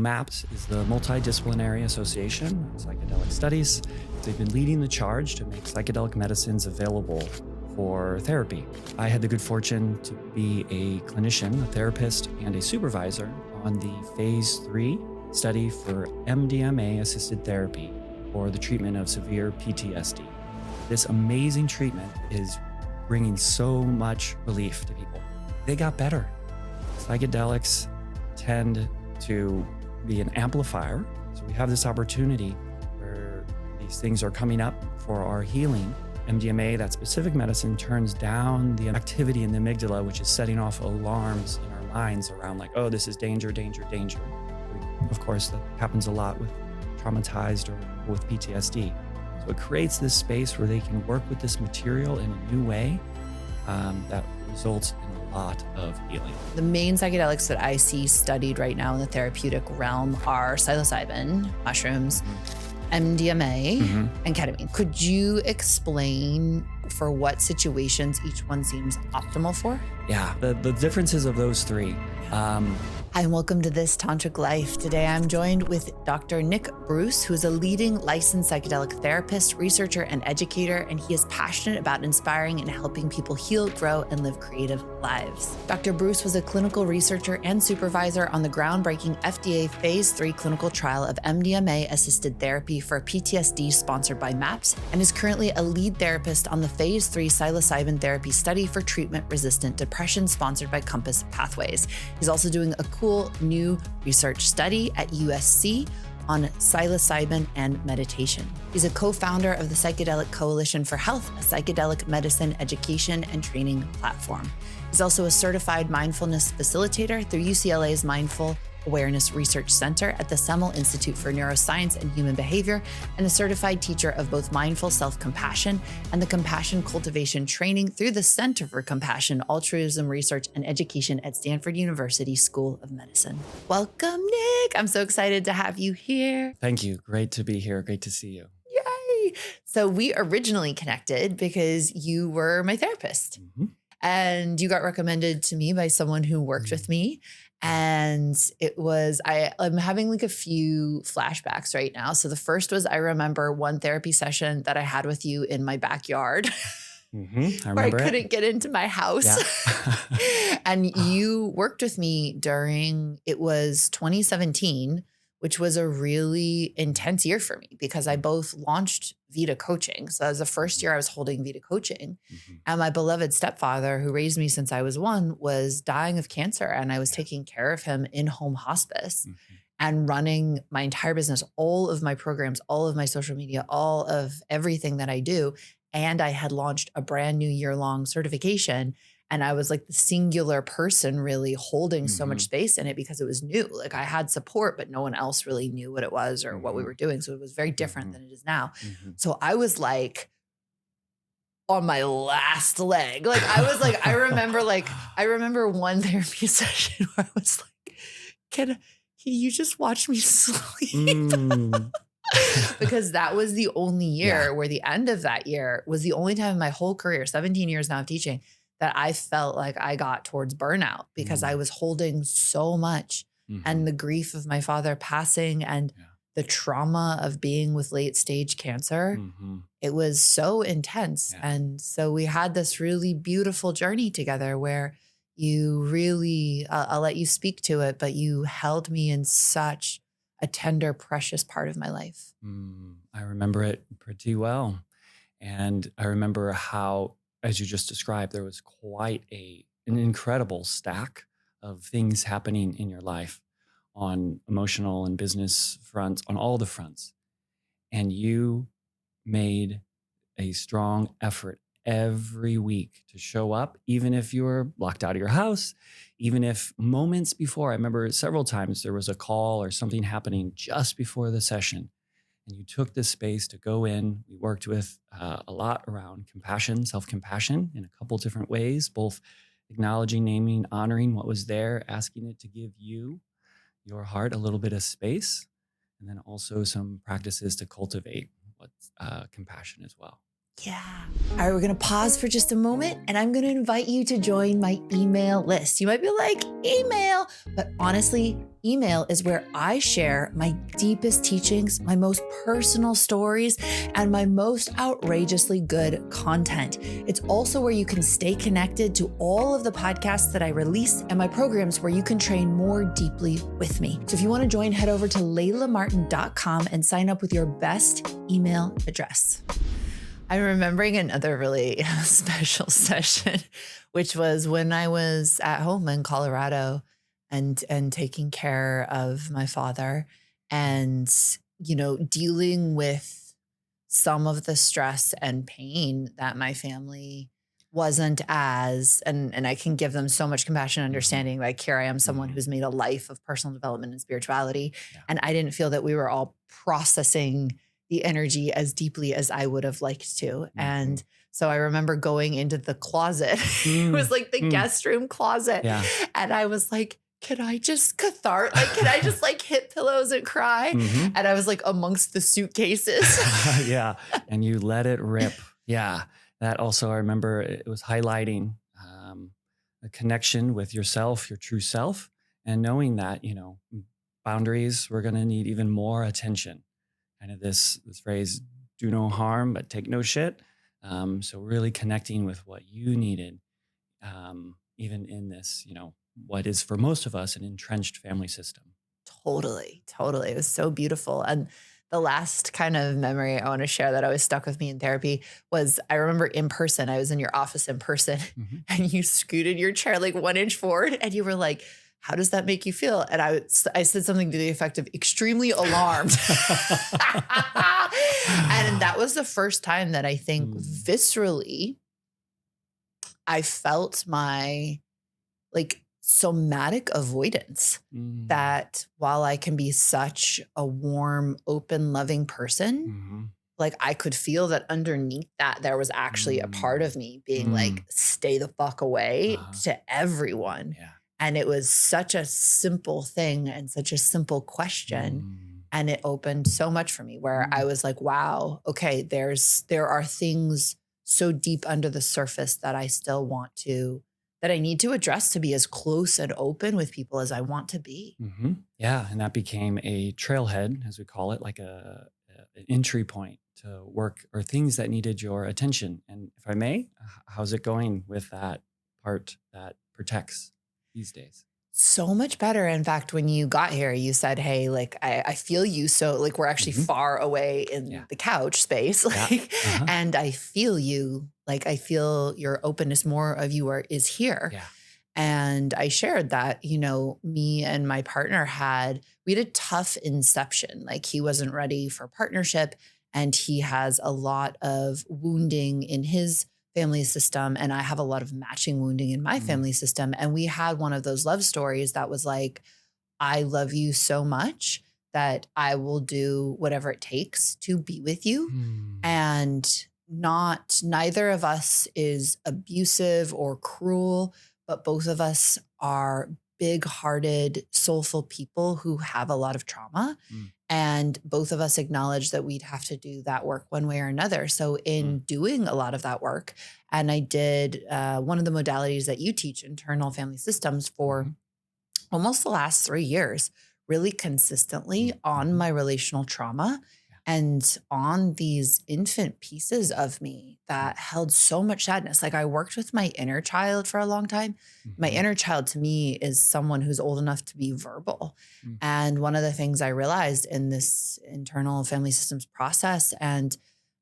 MAPS is the Multidisciplinary Association of Psychedelic Studies. They've been leading the charge to make psychedelic medicines available for therapy. I had the good fortune to be a clinician, a therapist, and a supervisor on the phase 3 study for MDMA-assisted therapy for the treatment of severe PTSD. This amazing treatment is bringing so much relief to people. They got better. Psychedelics tend to be an amplifier. So we have this opportunity where these things are coming up for our healing. MDMA, that specific medicine, turns down the activity in the amygdala, which is setting off alarms in our minds around like, oh, this is danger, danger, danger. Of course, that happens a lot with traumatized or with PTSD. So it creates this space where they can work with this material in a new way that results in a lot of healing. The main psychedelics that I see studied right now in the therapeutic realm are psilocybin, mushrooms, MDMA, and ketamine. Could you explain for what situations each one seems optimal for? Yeah, the differences of those three. Hi, and welcome to This Tantric Life. Today I'm joined with Dr. Nick Brüss, who is a leading licensed psychedelic therapist, researcher, and educator, and he is passionate about inspiring and helping people heal, grow, and live creative lives. Dr. Brüss was a clinical researcher and supervisor on the groundbreaking FDA Phase 3 clinical trial of MDMA-assisted therapy for PTSD sponsored by MAPS, and is currently a lead therapist on the Phase 3 psilocybin therapy study for treatment-resistant depression sponsored by Compass Pathways. He's also doing a cool new research study at USC on psilocybin and meditation. He's a co-founder of the Psychedelic Coalition for Health, a psychedelic medicine education and training platform. He's also a certified mindfulness facilitator through UCLA's Mindful Awareness Research Center at the Semel Institute for Neuroscience and Human Behavior, and a certified teacher of both mindful self-compassion and the compassion cultivation training through the Center for Compassion, Altruism Research and Education at Stanford University School of Medicine. Welcome, Nick. I'm so excited to have you here. Thank you. Great to be here. Great to see you. Yay. So we originally connected because you were my therapist. And you got recommended to me by someone who worked with me. And it was, I'm having like a few flashbacks right now. So the first was, I remember one therapy session that I had with you in my backyard. I where I remember couldn't get into my house. Yeah. And you worked with me during, it was 2017, which was a really intense year for me because I both launched Vita Coaching. So that was the first year I was holding Vita Coaching. And my beloved stepfather, who raised me since I was 1, was dying of cancer. And I was taking care of him in home hospice and running my entire business, all of my programs, all of my social media, all of everything that I do. And I had launched a brand new year-long certification. And I was like the singular person really holding so much space in it because it was new. Like I had support, but no one else really knew what it was or what we were doing. So it was very different than it is now. So I was like on my last leg. Like I was like, I remember one therapy session where I was like, can you just watch me sleep? Because that was the only year where the end of that year was the only time in my whole career, 17 years now of teaching, that I felt like I got towards burnout because I was holding so much and the grief of my father passing and the trauma of being with late stage cancer. It was so intense. And so we had this really beautiful journey together where you really, I'll let you speak to it, but you held me in such a tender, precious part of my life. I remember it pretty well. And I remember how, as you just described, there was quite an incredible stack of things happening in your life on emotional and business fronts, on all the fronts. And you made a strong effort every week to show up, even if you were locked out of your house, even if moments before, I remember several times there was a call or something happening just before the session. And you took this space to go in. We worked with a lot around compassion, self-compassion in a couple different ways, both acknowledging, naming, honoring what was there, asking it to give you, your heart, a little bit of space, and then also some practices to cultivate what's compassion as well. Yeah. All right, we're going to pause for just a moment and I'm going to invite you to join my email list. You might be like, email, but honestly, email is where I share my deepest teachings, my most personal stories, and my most outrageously good content. It's also where you can stay connected to all of the podcasts that I release and my programs where you can train more deeply with me. So if you want to join, head over to laylamartin.com and sign up with your best email address. I'm remembering another really special session, which was when I was at home in Colorado and taking care of my father and, dealing with some of the stress and pain that my family wasn't as, and I can give them so much compassion and understanding. Like, here I am, someone who's made a life of personal development and spirituality. Yeah. And I didn't feel that we were all processing the energy as deeply as I would have liked to. Mm-hmm. And so I remember going into the closet. It was like the guest room closet. Yeah. And I was like, can I just can I just hit pillows and cry? Mm-hmm. And I was like amongst the suitcases. Yeah. And you let it rip. Yeah. That also, I remember it was highlighting a connection with yourself, your true self, and knowing that, boundaries, we're going to need even more attention. Kind of this phrase, do no harm, but take no shit. So really connecting with what you needed, even in this, what is for most of us an entrenched family system. Totally. It was so beautiful. And the last kind of memory I want to share that always stuck with me in therapy was I remember in person, I was in your office in person and you scooted your chair like 1 inch forward and you were like, how does that make you feel? And I said something to the effect of extremely alarmed. And that was the first time that I think viscerally I felt my somatic avoidance, that while I can be such a warm, open, loving person, I could feel that underneath that there was actually a part of me being like, stay the fuck away to everyone. Yeah. And it was such a simple thing and such a simple question. And it opened so much for me where I was like, wow, okay, there are things so deep under the surface that I still that I need to address to be as close and open with people as I want to be. Mm-hmm. Yeah. And that became a trailhead, as we call it, like an entry point to work or things that needed your attention. And if I may, how's it going with that part that protects these days? So much better. In fact, when you got here, you said, hey, I feel you. So we're actually far away in the couch space. And I feel you. I feel your openness, more of you is here. Yeah. And I shared that, me and my partner we had a tough inception. He wasn't ready for partnership and he has a lot of wounding in his family system. And I have a lot of matching wounding in my family system. And we had one of those love stories that was like, I love you so much that I will do whatever it takes to be with you. And neither of us is abusive or cruel, but both of us are big-hearted, soulful people who have a lot of trauma. And both of us acknowledge that we'd have to do that work one way or another. So in doing a lot of that work, and I did one of the modalities that you teach, internal family systems, for almost the last 3 years, really consistently on my relational trauma and on these infant pieces of me that held so much sadness. I worked with my inner child for a long time. My inner child to me is someone who's old enough to be verbal. And one of the things I realized in this internal family systems process and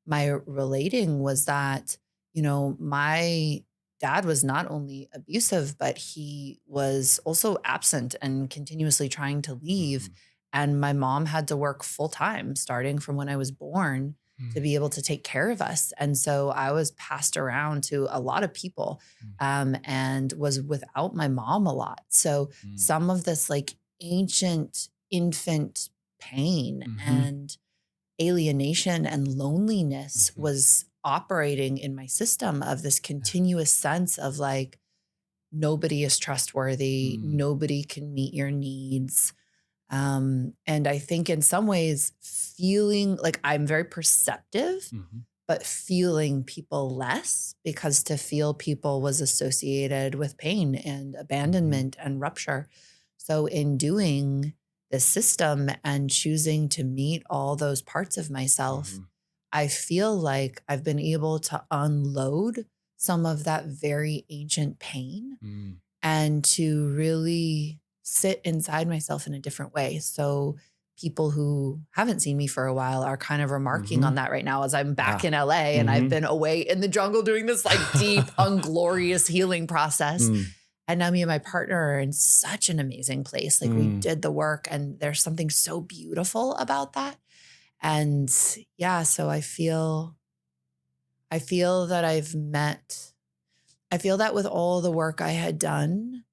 my relating was that, my dad was not only abusive, but he was also absent and continuously trying to leave. And my mom had to work full time starting from when I was born to be able to take care of us. And so I was passed around to a lot of people and was without my mom a lot. So some of this ancient infant pain and alienation and loneliness was operating in my system of this continuous sense of nobody is trustworthy, nobody can meet your needs. And I think in some ways feeling like I'm very perceptive, but feeling people less, because to feel people was associated with pain and abandonment and rupture. So in doing the system and choosing to meet all those parts of myself, I feel like I've been able to unload some of that very ancient pain and to really sit inside myself in a different way. So people who haven't seen me for a while are kind of remarking on that right now as I'm back in LA and I've been away in the jungle doing this like deep, unglorious healing process. And now me and my partner are in such an amazing place. Like we did the work and there's something so beautiful about that. And yeah, so I feel that I feel that with all the work I had done,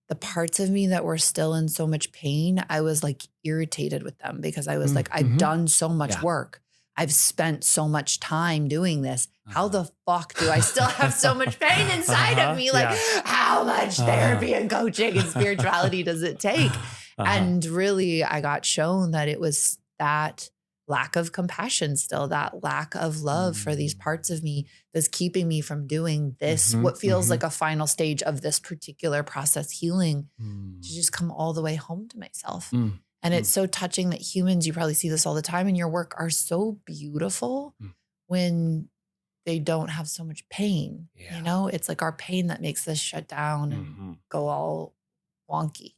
the parts of me that were still in so much pain, I was like irritated with them because I was like, I've done so much work. I've spent so much time doing this. How the fuck do I still have so much pain inside of me? Like how much therapy and coaching and spirituality does it take? And really I got shown that it was that lack of compassion still, that lack of love for these parts of me that's keeping me from doing this, what feels like a final stage of this particular process healing, to just come all the way home to myself. And it's so touching that humans, you probably see this all the time in your work, are so beautiful when they don't have so much pain. You know, it's like our pain that makes us shut down and go all wonky.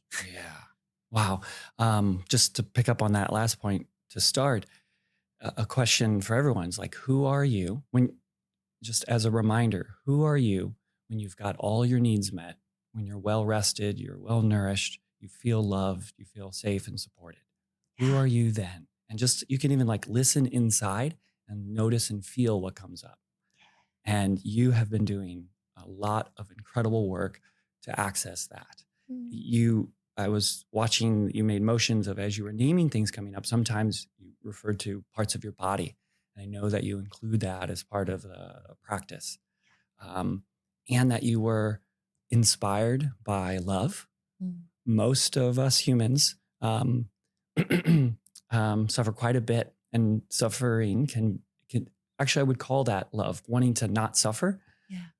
Wow. Just to pick up on that last point to start, a question for everyone is like, who are you when, just as a reminder, who are you when you've got all your needs met, when you're well rested, you're well nourished, you feel loved, you feel safe and supported? Who are you then? And just, you can even like listen inside and notice and feel what comes up. And you have been doing a lot of incredible work to access that. I was watching, you made motions of, as you were naming things coming up, sometimes you referred to parts of your body. And I know that you include that as part of the practice. And that you were inspired by love. Most of us humans suffer quite a bit, and suffering can actually, I would call that love, wanting to not suffer.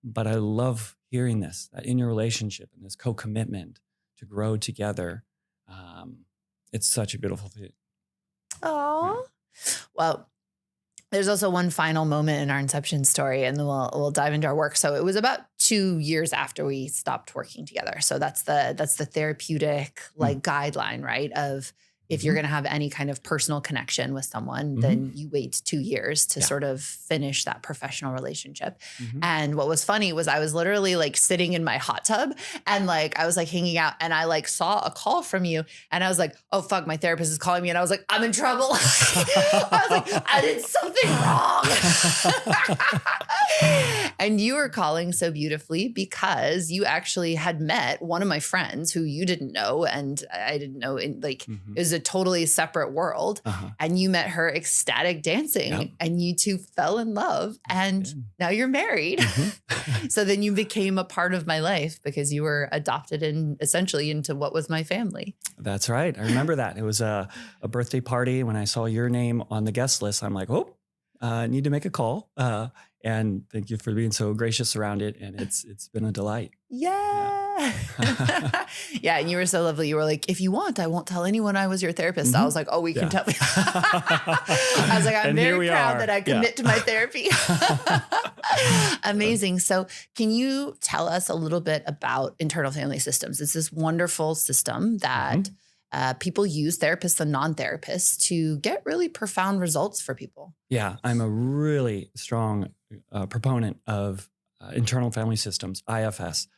But I love hearing this, that in your relationship and this co-commitment to grow together, it's such a beautiful thing. Oh, well, there's also one final moment in our inception story, and then we'll dive into our work. So it was about 2 years after we stopped working together. So that's the therapeutic like guideline, right? Of if you're going to have any kind of personal connection with someone, then you wait 2 years to sort of finish that professional relationship. And what was funny was I was literally like sitting in my hot tub and like, I was like hanging out and I like saw a call from you and I was like, oh fuck, my therapist is calling me. And I was like, I'm in trouble. I was like, I did something wrong. And you were calling so beautifully because you actually had met one of my friends who you didn't know. And I didn't know, in like, it was a totally separate world. And you met her ecstatic dancing and you two fell in love and now you're married. So then you became a part of my life because you were adopted in essentially into what was my family. That's right. I remember that. It was a birthday party. When I saw your name on the guest list, I'm like, oh, I need to make a call. And thank you for being so gracious around it. And it's been a delight. Yeah. Yeah. And you were so lovely. You were like, if you want, I won't tell anyone I was your therapist. I was like, oh, we can tell. I was like, I'm very proud that I commit to my therapy. Amazing. So can you tell us a little bit about internal family systems? It's this wonderful system that people use, therapists and non-therapists, to get really profound results for people. Yeah. I'm a really strong proponent of internal family systems, IFS.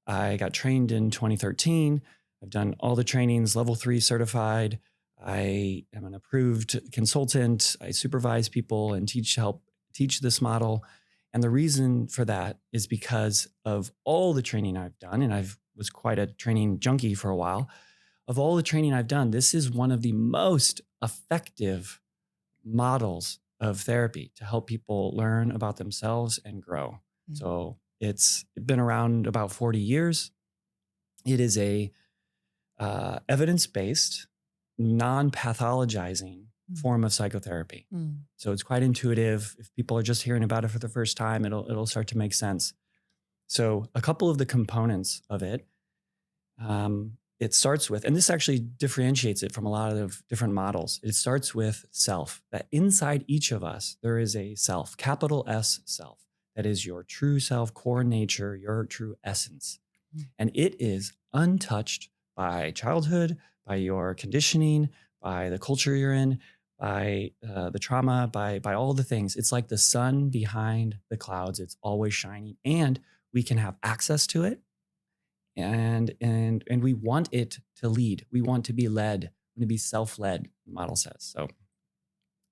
I got trained in 2013. I've done all the trainings, level 3 certified. I am an approved consultant. I supervise people and help teach this model. And the reason for that is because of all the training I've done, and I was quite a training junkie for a while. Of all the training I've done, this is one of the most effective models of therapy to help people learn about themselves and grow. So it's been around about 40 years. It is a evidence-based, non-pathologizing form of psychotherapy. Mm. So it's quite intuitive. If people are just hearing about it for the first time, it'll start to make sense. So a couple of the components of it, it starts with, and this actually differentiates it from a lot of different models. It starts with self, that inside each of us, there is a self, capital S self. That is your true self, core nature, your true essence. And it is untouched by childhood, by your conditioning, by the culture you're in, by the trauma, by all the things. It's like the sun behind the clouds. It's always shining, and we can have access to it. And we want it to lead. We want to be led, we want to be self-led, the model says. So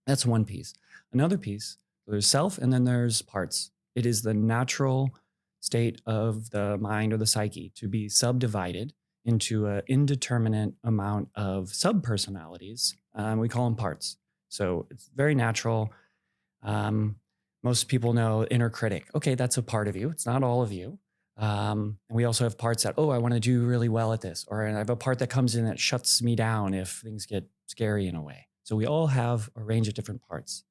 that's one piece. Another piece, there's self, and then there's parts. It is the natural state of the mind or the psyche to be subdivided into an indeterminate amount of subpersonalities. We call them parts. So it's very natural. Most people know inner critic. Okay, that's a part of you. It's not all of you. And we also have parts that, I want to do really well at this, or I have a part that comes in that shuts me down if things get scary in a way. So we all have a range of different parts.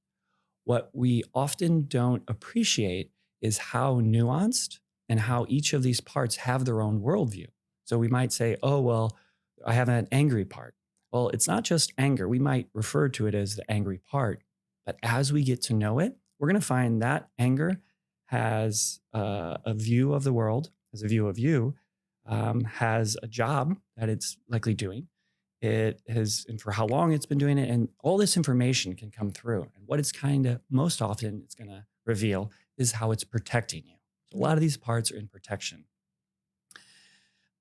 What we often don't appreciate is how nuanced and how each of these parts have their own worldview. So we might say, I have an angry part. Well, it's not just anger. We might refer to it as the angry part. But as we get to know it, we're going to find that anger has a view of the world, has a view of you, has a job that it's likely doing. It has, and for how long it's been doing it, and all this information can come through. And what it's most often it's going to reveal is how it's protecting you. So a lot of these parts are in protection.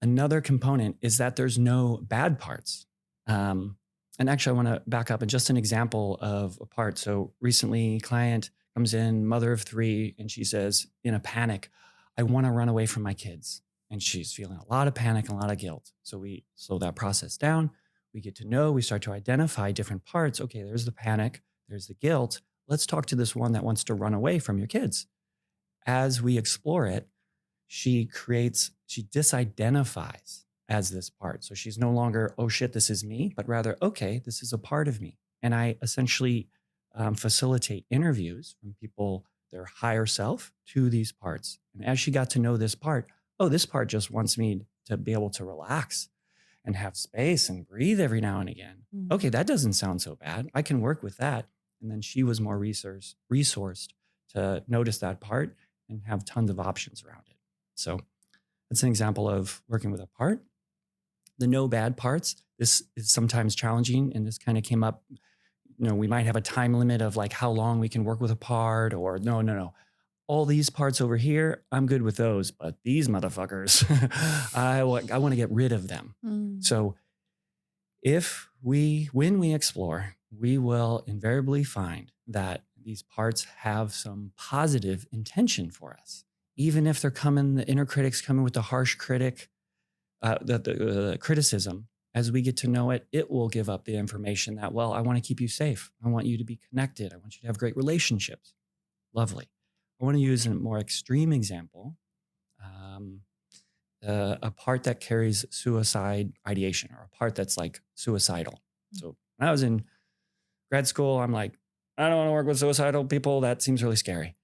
Another component is that there's no bad parts. And actually, I want to back up and just an example of a part. So recently, client comes in, mother of 3, and she says, in a panic, I want to run away from my kids. And she's feeling a lot of panic and a lot of guilt. So we slow that process down. We get to know, we start to identify different parts. Okay, there's the panic, there's the guilt. Let's talk to this one that wants to run away from your kids. As we explore it, she disidentifies as this part. So she's no longer, oh shit, this is me, but rather, okay, this is a part of me. And I essentially facilitate interviews from people, their higher self, to these parts. And as she got to know this part, this part just wants me to be able to relax and have space and breathe every now and again. Mm-hmm. Okay, that doesn't sound so bad. I can work with that. And then she was more resourced to notice that part and have tons of options around it. So that's an example of working with a part. The no bad parts, this is sometimes challenging, and this kind of came up. We might have a time limit of like how long we can work with a part, or no. All these parts over here, I'm good with those, but these motherfuckers, I want to get rid of them. Mm. So when we explore, we will invariably find that these parts have some positive intention for us. Even if they're the inner critic's coming with the harsh critic, the criticism, as we get to know it, it will give up the information that, I want to keep you safe. I want you to be connected. I want you to have great relationships. Lovely. I want to use a more extreme example, a part that carries suicide ideation, or a part that's like suicidal. So when I was in grad school, I'm like, I don't want to work with suicidal people. That seems really scary.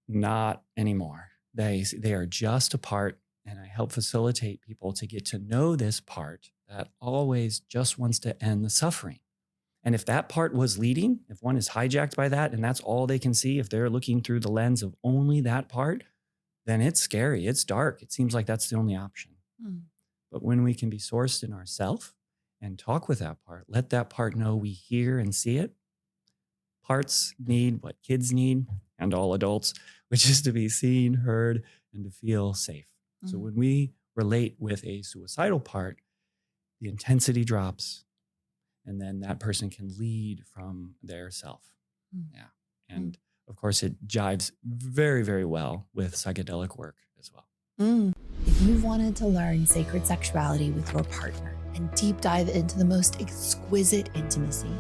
Not anymore. They are just a part, and I help facilitate people to get to know this part that always just wants to end the suffering. And if that part was leading, if one is hijacked by that and that's all they can see, if they're looking through the lens of only that part, then it's scary, it's dark. It seems like that's the only option. Mm. But when we can be sourced in ourself and talk with that part, let that part know we hear and see it. Parts need what kids need, and all adults, which is to be seen, heard, and to feel safe. Mm. So when we relate with a suicidal part, the intensity drops, and then that person can lead from their self. Mm. Yeah. And of course, it jives very, very well with psychedelic work as well. If you've wanted to learn sacred sexuality with your partner and deep dive into the most exquisite intimacy,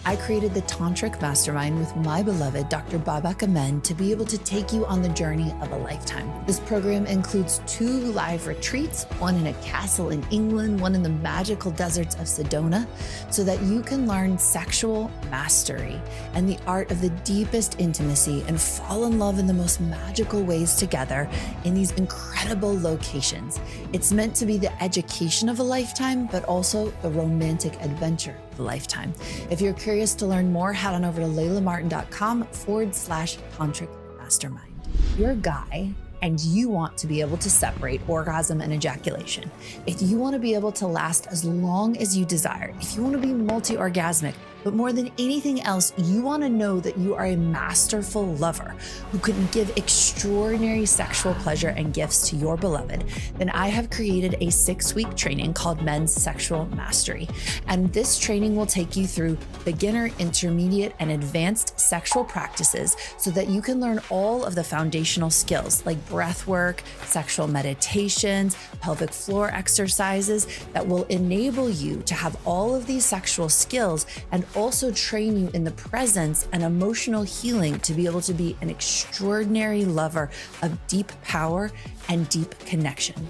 I created the Tantric Mastermind with my beloved Dr. Babak Amen to be able to take you on the journey of a lifetime. This program includes 2 live retreats, one in a castle in England, one in the magical deserts of Sedona, so that you can learn sexual mastery and the art of the deepest intimacy and fall in love in the most magical ways together in these incredible locations. It's meant to be the education of a lifetime, but also the romantic adventure of a lifetime. If you're curious to learn more, head on over to laylamartin.com/tantric mastermind. You're a guy and you want to be able to separate orgasm and ejaculation. If you want to be able to last as long as you desire, if you want to be multi-orgasmic, but more than anything else, you want to know that you are a masterful lover who can give extraordinary sexual pleasure and gifts to your beloved, then I have created a 6-week training called Men's Sexual Mastery. And this training will take you through beginner, intermediate, and advanced sexual practices so that you can learn all of the foundational skills like breath work, sexual meditations, pelvic floor exercises that will enable you to have all of these sexual skills and also train you in the presence and emotional healing to be able to be an extraordinary lover of deep power and deep connection.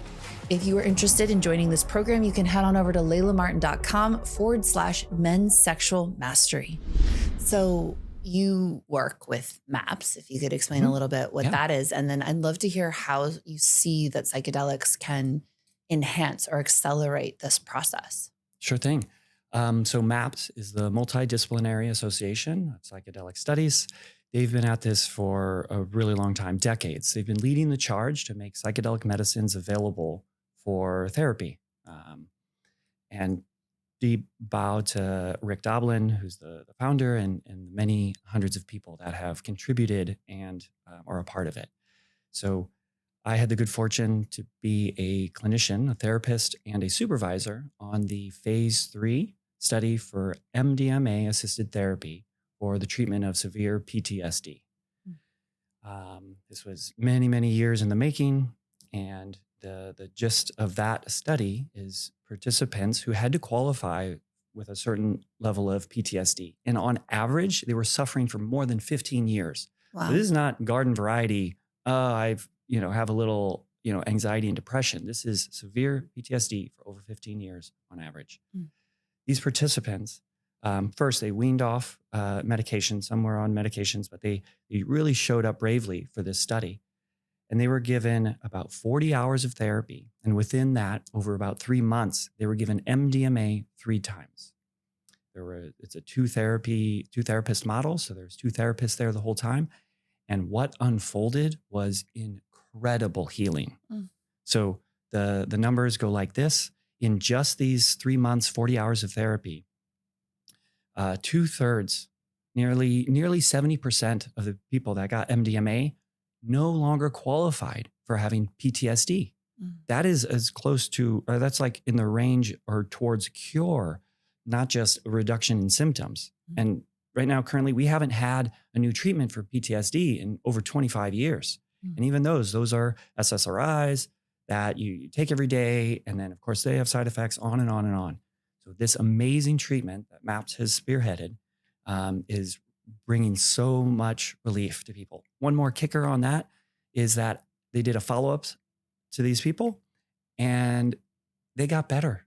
If you are interested in joining this program, you can head on over to laylamartin.com/men's sexual mastery. So you work with MAPS, if you could explain a little bit what that is. And then I'd love to hear how you see that psychedelics can enhance or accelerate this process. Sure thing. So MAPS is the Multidisciplinary Association of Psychedelic Studies. They've been at this for a really long time, decades. They've been leading the charge to make psychedelic medicines available for therapy. And deep bow to Rick Doblin, who's the founder, and many hundreds of people that have contributed and are a part of it. So I had the good fortune to be a clinician, a therapist, and a supervisor on the phase 3 study for MDMA-assisted therapy for the treatment of severe PTSD. This was many, many years in the making, and the gist of that study is participants who had to qualify with a certain level of PTSD. And on average, they were suffering for more than 15 years. Wow. So this is not garden variety, have a little, anxiety and depression. This is severe PTSD for over 15 years on average. These participants, first they weaned off medication. Some were on medications, but they really showed up bravely for this study. And they were given about 40 hours of therapy. And within that, over about 3 months, they were given MDMA 3 times. It's a two therapist model. So there's 2 therapists there the whole time. And what unfolded was incredible healing. So the numbers go like this. In just these 3 months, 40 hours of therapy, 2/3, nearly 70% of the people that got MDMA no longer qualified for having PTSD. That is as close to, or that's like in the range or towards cure, not just a reduction in symptoms. And right now, currently, we haven't had a new treatment for PTSD in over 25 years. And even those are SSRIs that you take every day. And then, of course, they have side effects on and on and on. So this amazing treatment that MAPS has spearheaded is bringing so much relief to people. One more kicker on that is that they did a follow-up to these people and they got better.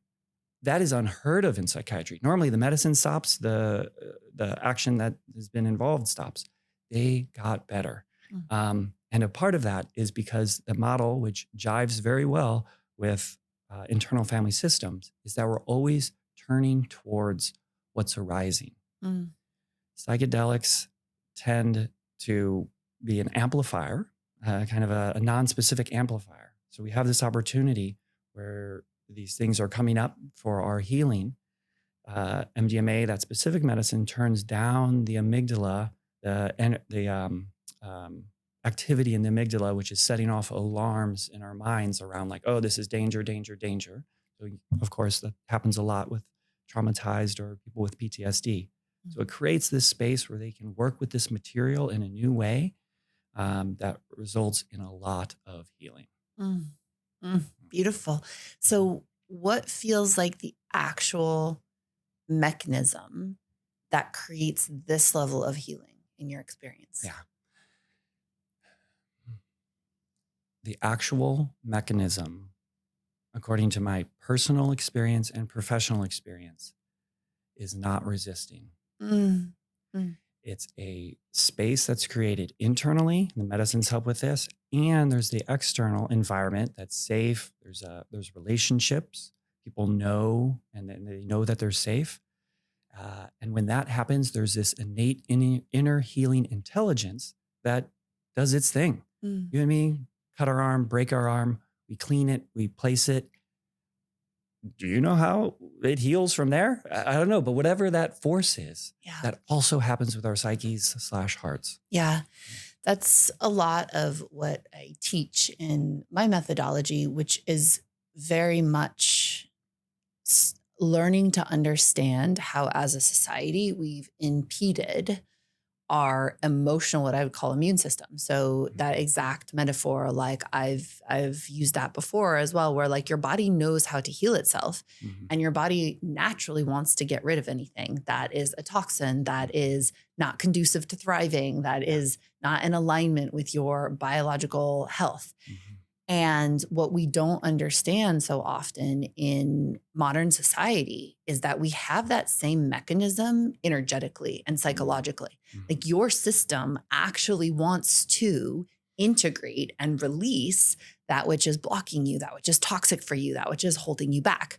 That is unheard of in psychiatry. Normally the medicine stops, the action that has been involved stops. They got better. And a part of that is because the model, which jives very well with internal family systems, is that we're always turning towards what's arising. Psychedelics tend to be an amplifier, kind of a non-specific amplifier. So we have this opportunity where these things are coming up for our healing. MDMA, that specific medicine, turns down the amygdala, the activity in the amygdala, which is setting off alarms in our minds around like, oh, this is danger, danger, danger. So of course, that happens a lot with traumatized or people with PTSD. So it creates this space where they can work with this material in a new way that results in a lot of healing. Beautiful. So what feels like the actual mechanism that creates this level of healing in your experience? Yeah. The actual mechanism, according to my personal experience and professional experience, is not resisting. Mm. Mm. It's a space that's created internally. The medicines help with this. And there's the external environment that's safe. There's relationships. People know, and then they know that they're safe. And when that happens, there's this innate inner healing intelligence that does its thing. Mm. You and me, cut our arm, break our arm, we clean it, we place it. Do you know how it heals from there? I don't know, but whatever that force is, that also happens with our psyches / hearts. Yeah, that's a lot of what I teach in my methodology, which is very much learning to understand how, as a society, we've impeded our emotional, what I would call immune system. So that exact metaphor, like I've used that before as well, where like your body knows how to heal itself, and your body naturally wants to get rid of anything that is a toxin, that is not conducive to thriving, that is not in alignment with your biological health. And what we don't understand so often in modern society is that we have that same mechanism energetically and psychologically. Like your system actually wants to integrate and release that which is blocking you, that which is toxic for you, that which is holding you back.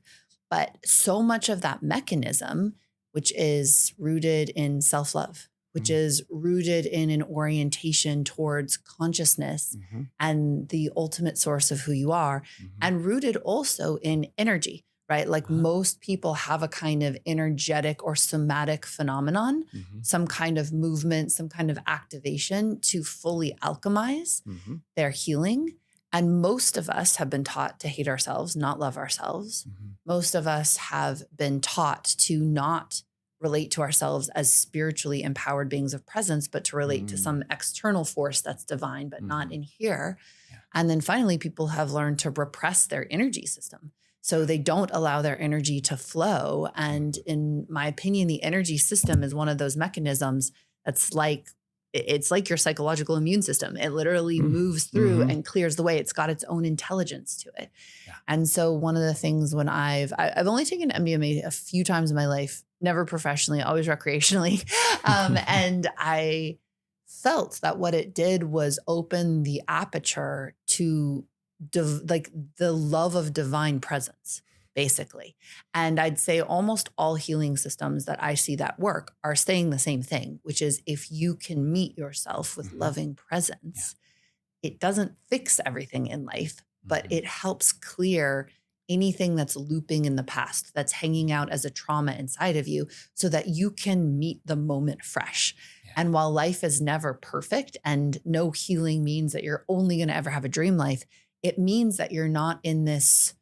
But so much of that mechanism, which is rooted in self-love, which is rooted in an orientation towards consciousness and the ultimate source of who you are, and rooted also in energy, right? Like most people have a kind of energetic or somatic phenomenon, some kind of movement, some kind of activation to fully alchemize their healing. And most of us have been taught to hate ourselves, not love ourselves. Most of us have been taught to not relate to ourselves as spiritually empowered beings of presence, but to relate to some external force that's divine, but not in here. And then finally, people have learned to repress their energy system. So they don't allow their energy to flow. And in my opinion, the energy system is one of those mechanisms that's like, it's like your psychological immune system. It literally moves through and clears the way. It's got its own intelligence to it. And so one of the things when I've only taken MDMA a few times in my life, never professionally, always recreationally. And I felt that what it did was open the aperture to like the love of divine presence, basically. And I'd say almost all healing systems that I see that work are saying the same thing, which is if you can meet yourself with loving presence, it doesn't fix everything in life, but it helps clear anything that's looping in the past, that's hanging out as a trauma inside of you, so that you can meet the moment fresh. And while life is never perfect and no healing means that you're only going to ever have a dream life, it means that you're not in this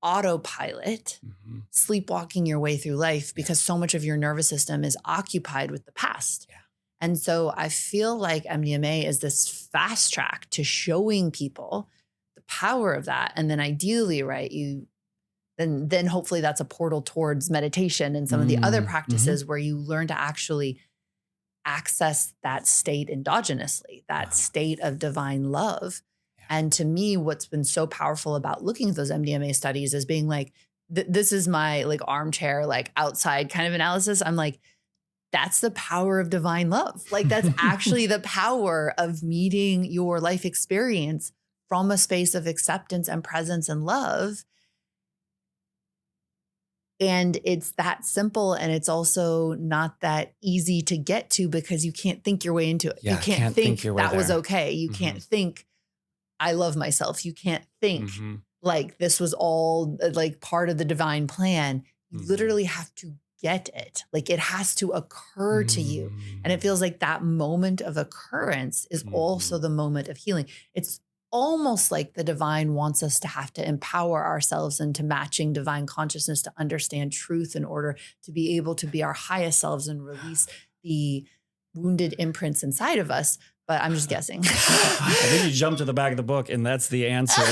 autopilot, sleepwalking your way through life, because so much of your nervous system is occupied with the past. And so I feel like MDMA is this fast track to showing people the power of that. And then ideally, right, then hopefully that's a portal towards meditation and some of the other practices where you learn to actually access that state endogenously, that state of divine love. And to me, what's been so powerful about looking at those MDMA studies is being like, this is my like armchair, like outside kind of analysis. I'm like, that's the power of divine love. Like that's actually the power of meeting your life experience from a space of acceptance and presence and love. And it's that simple. And it's also not that easy to get to because you can't think your way into it. Yeah, you can't think your way that was there. okay. You can't think I love myself. You can't think like this was all like part of the divine plan. You literally have to get it. Like it has to occur to you. And it feels like that moment of occurrence is also the moment of healing. It's almost like the divine wants us to have to empower ourselves into matching divine consciousness to understand truth in order to be able to be our highest selves and release the wounded imprints inside of us. But I'm just guessing. I think you jumped to the back of the book and that's the answer.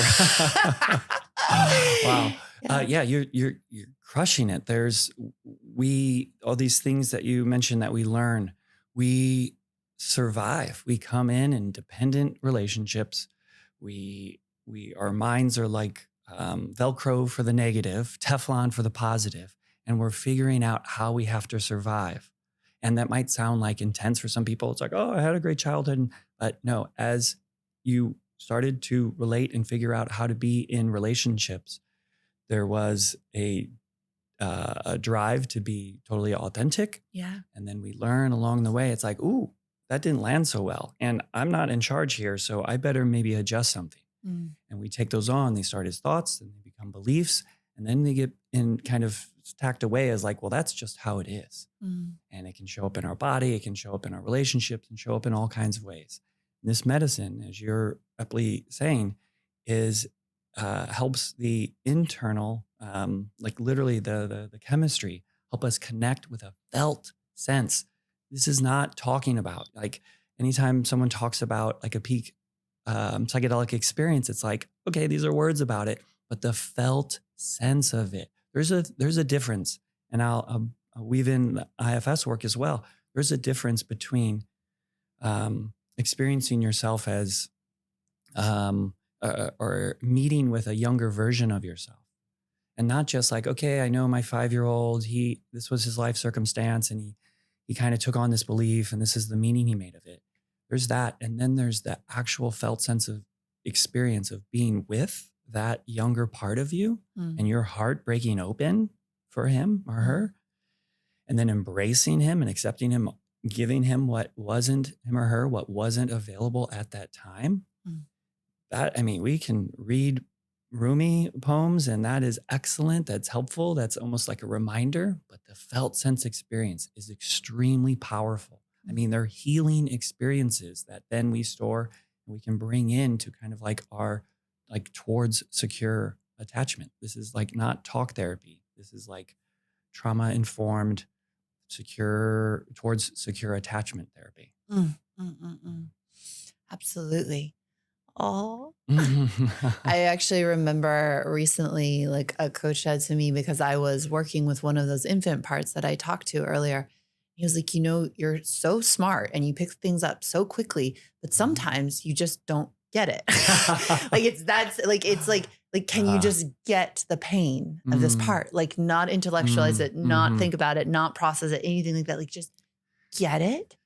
Wow. Yeah. You're crushing it. All these things that you mentioned that we learn, we survive. We come in dependent relationships. Our minds are like Velcro for the negative, Teflon for the positive, and we're figuring out how we have to survive. And that might sound like intense for some people. It's like, oh, I had a great childhood. But no, as you started to relate and figure out how to be in relationships, there was a drive to be totally authentic. Yeah. And then we learn along the way. It's like, ooh, that didn't land so well. And I'm not in charge here, so I better maybe adjust something. Mm. And we take those on. They start as thoughts, and they become beliefs. And then they get in kind of tacked away as like, well, that's just how it is. Mm. And it can show up in our body. It can show up in our relationships and show up in all kinds of ways. And this medicine, as you're aptly saying, helps the internal, like literally the chemistry, help us connect with a felt sense. This is not talking about, like, anytime someone talks about like a peak psychedelic experience, it's like, okay, these are words about it, but the felt sense of it, there's a difference. And I'll weave in the IFS work as well. There's a difference between experiencing yourself as or meeting with a younger version of yourself, and not just like, okay, I know my 5-year-old, this was his life circumstance, and he kind of took on this belief, and this is the meaning he made of it. There's that, and then there's the actual felt sense of experience of being with that younger part of you, and your heart breaking open for him or her, and then embracing him and accepting him, giving him what wasn't him or her, what wasn't available at that time. We can read Rumi poems, and that is excellent. That's helpful. That's almost like a reminder, but the felt sense experience is extremely powerful. They're healing experiences that then we store and we can bring into kind of like towards secure attachment. This is like not talk therapy. This is like trauma-informed, towards secure attachment therapy. Absolutely. Oh, I actually remember recently, like a coach said to me, because I was working with one of those infant parts that I talked to earlier. He was like, you're so smart and you pick things up so quickly, but sometimes you just don't get it. Can you just get the pain of this part? Like, not intellectualize it, not think about it, not process it, anything like that. Like, just get it.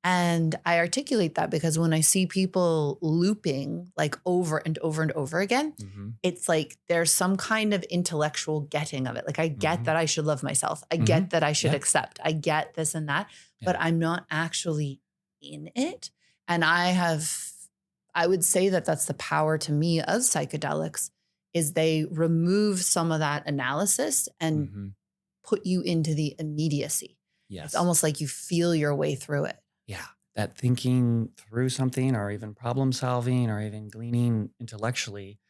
And I articulate that because when I see people looping like over and over and over again, it's like there's some kind of intellectual getting of it. Like, I get that I should love myself. I get that I should accept. I get this and that, but I'm not actually in it. And I would say that that's the power to me of psychedelics, is they remove some of that analysis and put you into the immediacy. Yes. It's almost like you feel your way through it. Yeah. That thinking through something, or even problem solving, or even gleaning intellectually,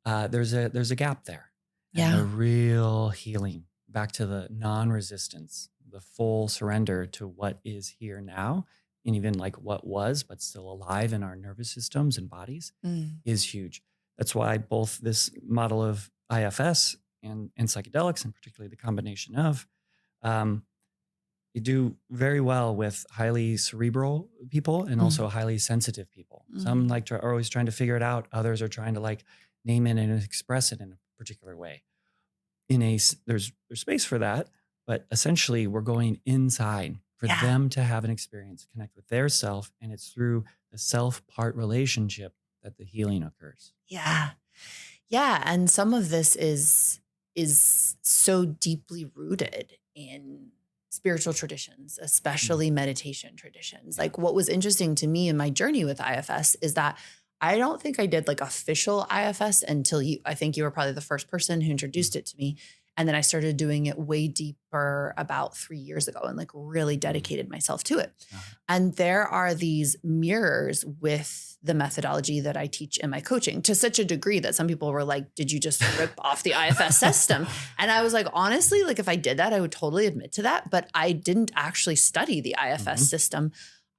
there's a gap there. And the real healing back to the non-resistance, the full surrender to what is here now, and even like what was, but still alive in our nervous systems and bodies is huge. That's why both this model of IFS and psychedelics, and particularly the combination of, you do very well with highly cerebral people and also highly sensitive people. Some are always trying to figure it out. Others are trying to like name it and express it in a particular way. There's space for that, but essentially we're going inside for them to have an experience, connect with their self, and it's through the self-part relationship that the healing occurs. Yeah. Yeah. And some of this is so deeply rooted in spiritual traditions, especially meditation traditions. Like, what was interesting to me in my journey with IFS is that I don't think I did like official IFS until I think you were probably the first person who introduced it to me. And then I started doing it way deeper about 3 years ago and like really dedicated myself to it. And there are these mirrors with the methodology that I teach in my coaching, to such a degree that some people were like, did you just rip off the IFS system? And I was like, honestly, like if I did that, I would totally admit to that. But I didn't actually study the IFS system.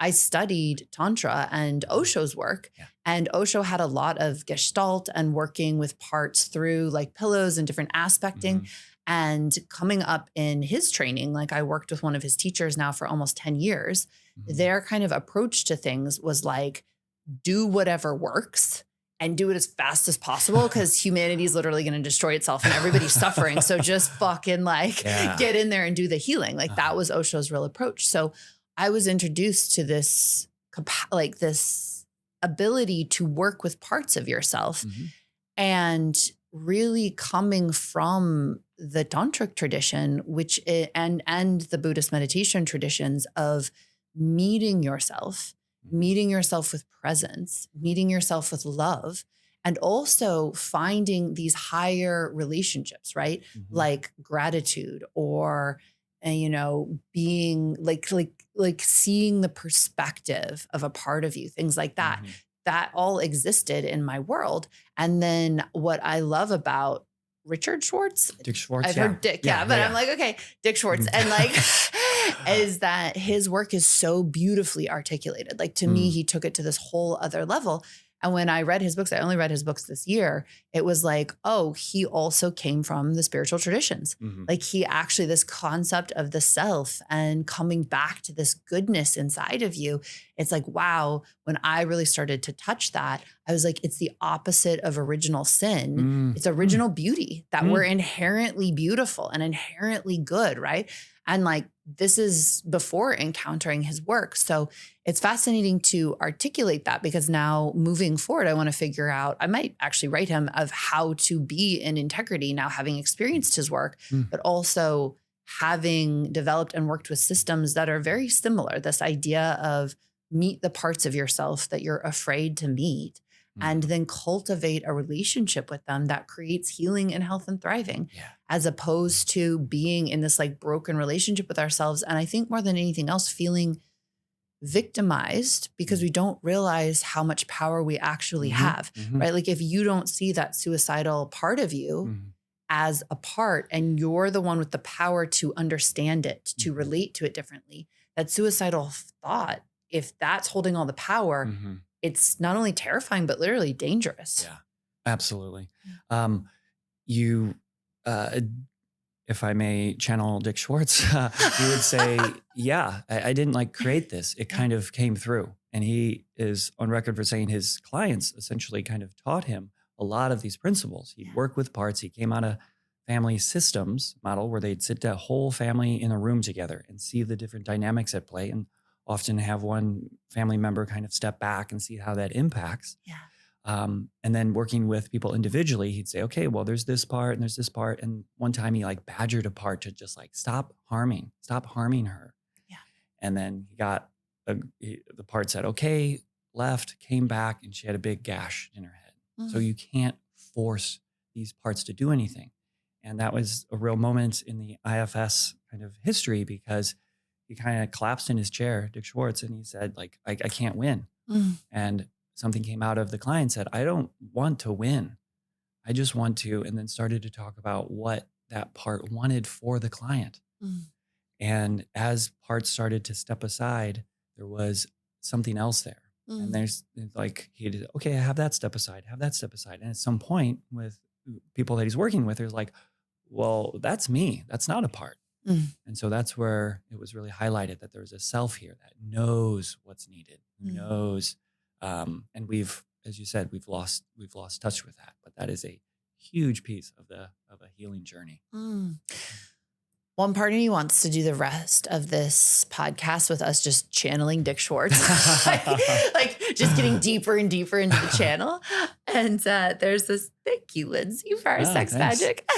I studied Tantra and Osho's work. Yeah. And Osho had a lot of gestalt and working with parts through like pillows and different aspecting. And coming up in his training, like I worked with one of his teachers now for almost 10 years, their kind of approach to things was like, do whatever works and do it as fast as possible because humanity is literally going to destroy itself and everybody's suffering. So just fucking like get in there and do the healing. Like that was Osho's real approach. So I was introduced to this, like this ability to work with parts of yourself and really coming from the tantric tradition, which and the Buddhist meditation traditions of meeting yourself with presence, meeting yourself with love, and also finding these higher relationships, right? Like gratitude or, you know, being like seeing the perspective of a part of you, things like that. That all existed in my world. And then what I love about Dick Schwartz. I've heard Dick, but I'm like, okay, Dick Schwartz. And like, is that his work is so beautifully articulated. Like to me, he took it to this whole other level. And when I read his books, I only read his books this year. It was like, oh, he also came from the spiritual traditions. Like he actually, this concept of the self and coming back to this goodness inside of you. It's like, wow, when I really started to touch that, I was like, it's the opposite of original sin. It's original beauty, that we're inherently beautiful and inherently good, right? And like, this is before encountering his work. So it's fascinating to articulate that because now moving forward, I want to figure out, I might actually write him of how to be in integrity now, having experienced his work, but also having developed and worked with systems that are very similar. This idea of meet the parts of yourself that you're afraid to meet. And then cultivate a relationship with them that creates healing and health and thriving, as opposed to being in this like broken relationship with ourselves. And I think more than anything else, feeling victimized because we don't realize how much power we actually have, right? Like if you don't see that suicidal part of you as a part and you're the one with the power to understand it, to relate to it differently, that suicidal thought, if that's holding all the power, it's not only terrifying, but literally dangerous. Yeah, absolutely. If I may channel Dick Schwartz, you would say, I didn't like create this. It kind of came through. And he is on record for saying his clients essentially kind of taught him a lot of these principles. He'd work with parts. He came out of family systems model where they'd sit the whole family in a room together and see the different dynamics at play and often have one family member kind of step back and see how that impacts. And then working with people individually, he'd say, okay, well, there's this part and there's this part. And one time he like badgered a part to just like, stop harming her. And then he got, the part said, okay, left, came back, and she had a big gash in her head. So you can't force these parts to do anything. And that was a real moment in the IFS kind of history because he kind of collapsed in his chair, Dick Schwartz, and he said, like, I can't win. And something came out of the client said, I don't want to win. I just want to, and then started to talk about what that part wanted for the client. And as parts started to step aside, there was something else there. And there's like, he did, okay, I have that step aside, have that step aside. And at some point with people that he's working with, there's like, well, that's me. That's not a part. And so that's where it was really highlighted that there's a self here that knows what's needed, knows, and we've, as you said, we've lost touch with that. But that is a huge piece of a healing journey. One part of me wants to do the rest of this podcast with us just channeling Dick Schwartz, like just getting deeper and deeper into the channel. And there's this, thank you, Lindsay, for our sex magic.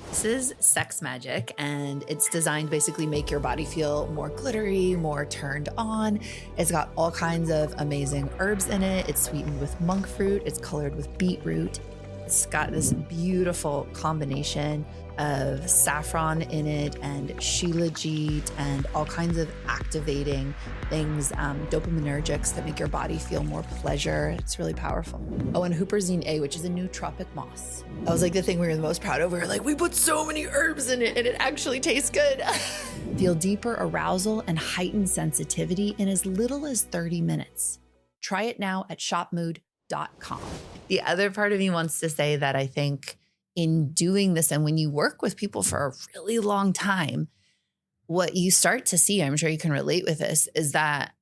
This is sex magic, and it's designed to basically make your body feel more glittery, more turned on. It's got all kinds of amazing herbs in it. It's sweetened with monk fruit. It's colored with beetroot. It's got this beautiful combination of saffron in it and shilajit and all kinds of activating things, dopaminergics that make your body feel more pleasure. It's really powerful. Oh, and huperzine A, which is a nootropic moss. That was like the thing we were the most proud of. We were like, we put so many herbs in it and it actually tastes good. Feel deeper arousal and heightened sensitivity in as little as 30 minutes. Try it now at shopmood.com. The other part of me wants to say that I think in doing this, and when you work with people for a really long time, what you start to see, I'm sure you can relate with this, is that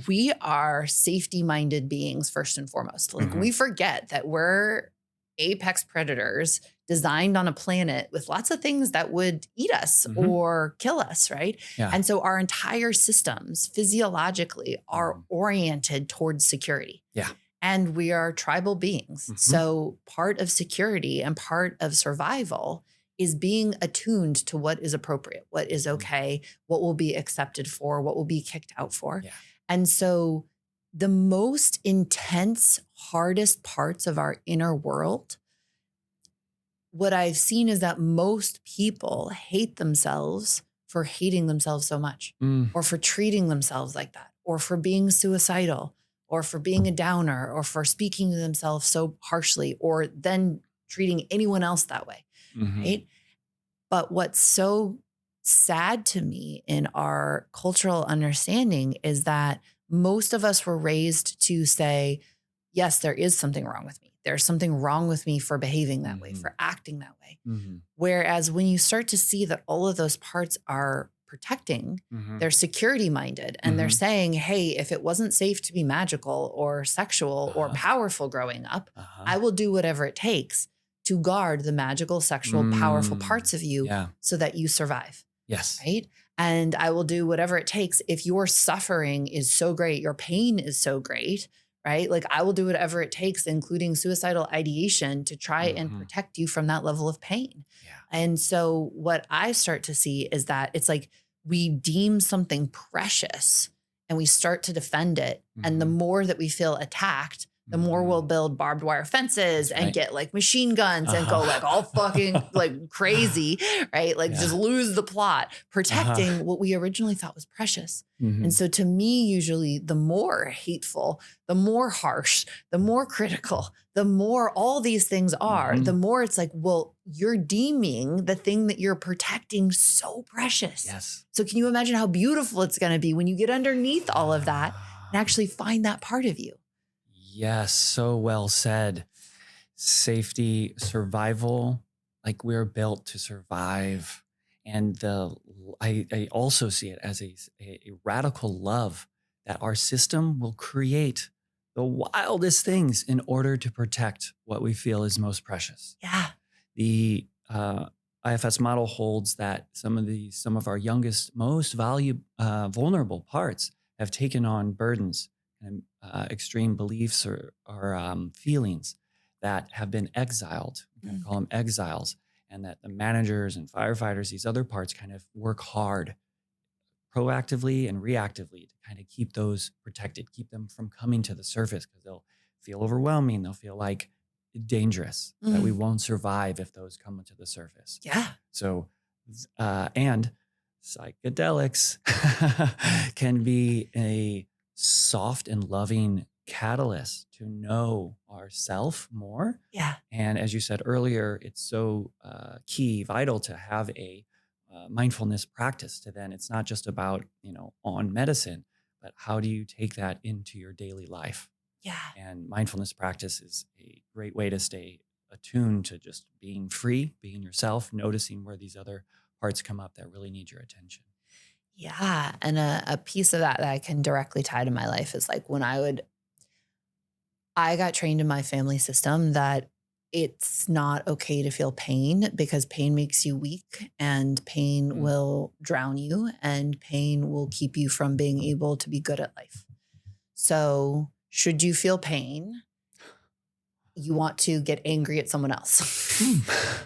we are safety-minded beings first and foremost. Like we forget that we're apex predators designed on a planet with lots of things that would eat us or kill us, right? Yeah. And so our entire systems physiologically are oriented towards security. Yeah. And we are tribal beings. So part of security and part of survival is being attuned to what is appropriate, what is okay, what will be accepted for, what will be kicked out for. Yeah. And so the most intense, hardest parts of our inner world, what I've seen is that most people hate themselves for hating themselves so much, or for treating themselves like that, or for being suicidal, or for being a downer, or for speaking to themselves so harshly, or then treating anyone else that way, right? But what's so sad to me in our cultural understanding is that most of us were raised to say, yes, there is something wrong with me. There's something wrong with me for behaving that way, for acting that way. Whereas when you start to see that all of those parts are protecting, they're security minded, and they're saying, hey, if it wasn't safe to be magical or sexual or powerful growing up, I will do whatever it takes to guard the magical, sexual, powerful parts of you so that you survive. Yes. Right. And I will do whatever it takes. If your suffering is so great, your pain is so great, right? Like I will do whatever it takes, including suicidal ideation, to try and protect you from that level of pain. Yeah. And so what I start to see is that it's like we deem something precious and we start to defend it. And the more that we feel attacked, the more we'll build barbed wire fences and get like machine guns and go like all fucking like crazy, right? Like just lose the plot, protecting what we originally thought was precious. And so to me, usually the more hateful, the more harsh, the more critical, the more all these things are, the more it's like, well, you're deeming the thing that you're protecting so precious. Yes. So can you imagine how beautiful it's going to be when you get underneath all of that and actually find that part of you? Yes, so well said. Safety, survival, like we're built to survive. And I also see it as a radical love that our system will create the wildest things in order to protect what we feel is most precious. Yeah. The IFS model holds that some of our youngest, most vulnerable parts have taken on burdens and extreme beliefs or feelings that have been exiled. We're going to call them exiles, and that the managers and firefighters, these other parts, kind of work hard, proactively and reactively, to kind of keep those protected, keep them from coming to the surface, because they'll feel overwhelming. They'll feel like dangerous, that we won't survive if those come to the surface. Yeah. So, and psychedelics can be a soft and loving catalyst to know ourself more. Yeah. And as you said earlier, it's so vital to have a mindfulness practice. To then, it's not just about, on medicine, but how do you take that into your daily life? Yeah. And mindfulness practice is a great way to stay attuned to just being free, being yourself, noticing where these other parts come up that really need your attention. Yeah. And a piece of that I can directly tie to my life is like when I got trained in my family system that it's not okay to feel pain, because pain makes you weak, and pain will drown you, and pain will keep you from being able to be good at life. So should you feel pain, you want to get angry at someone else.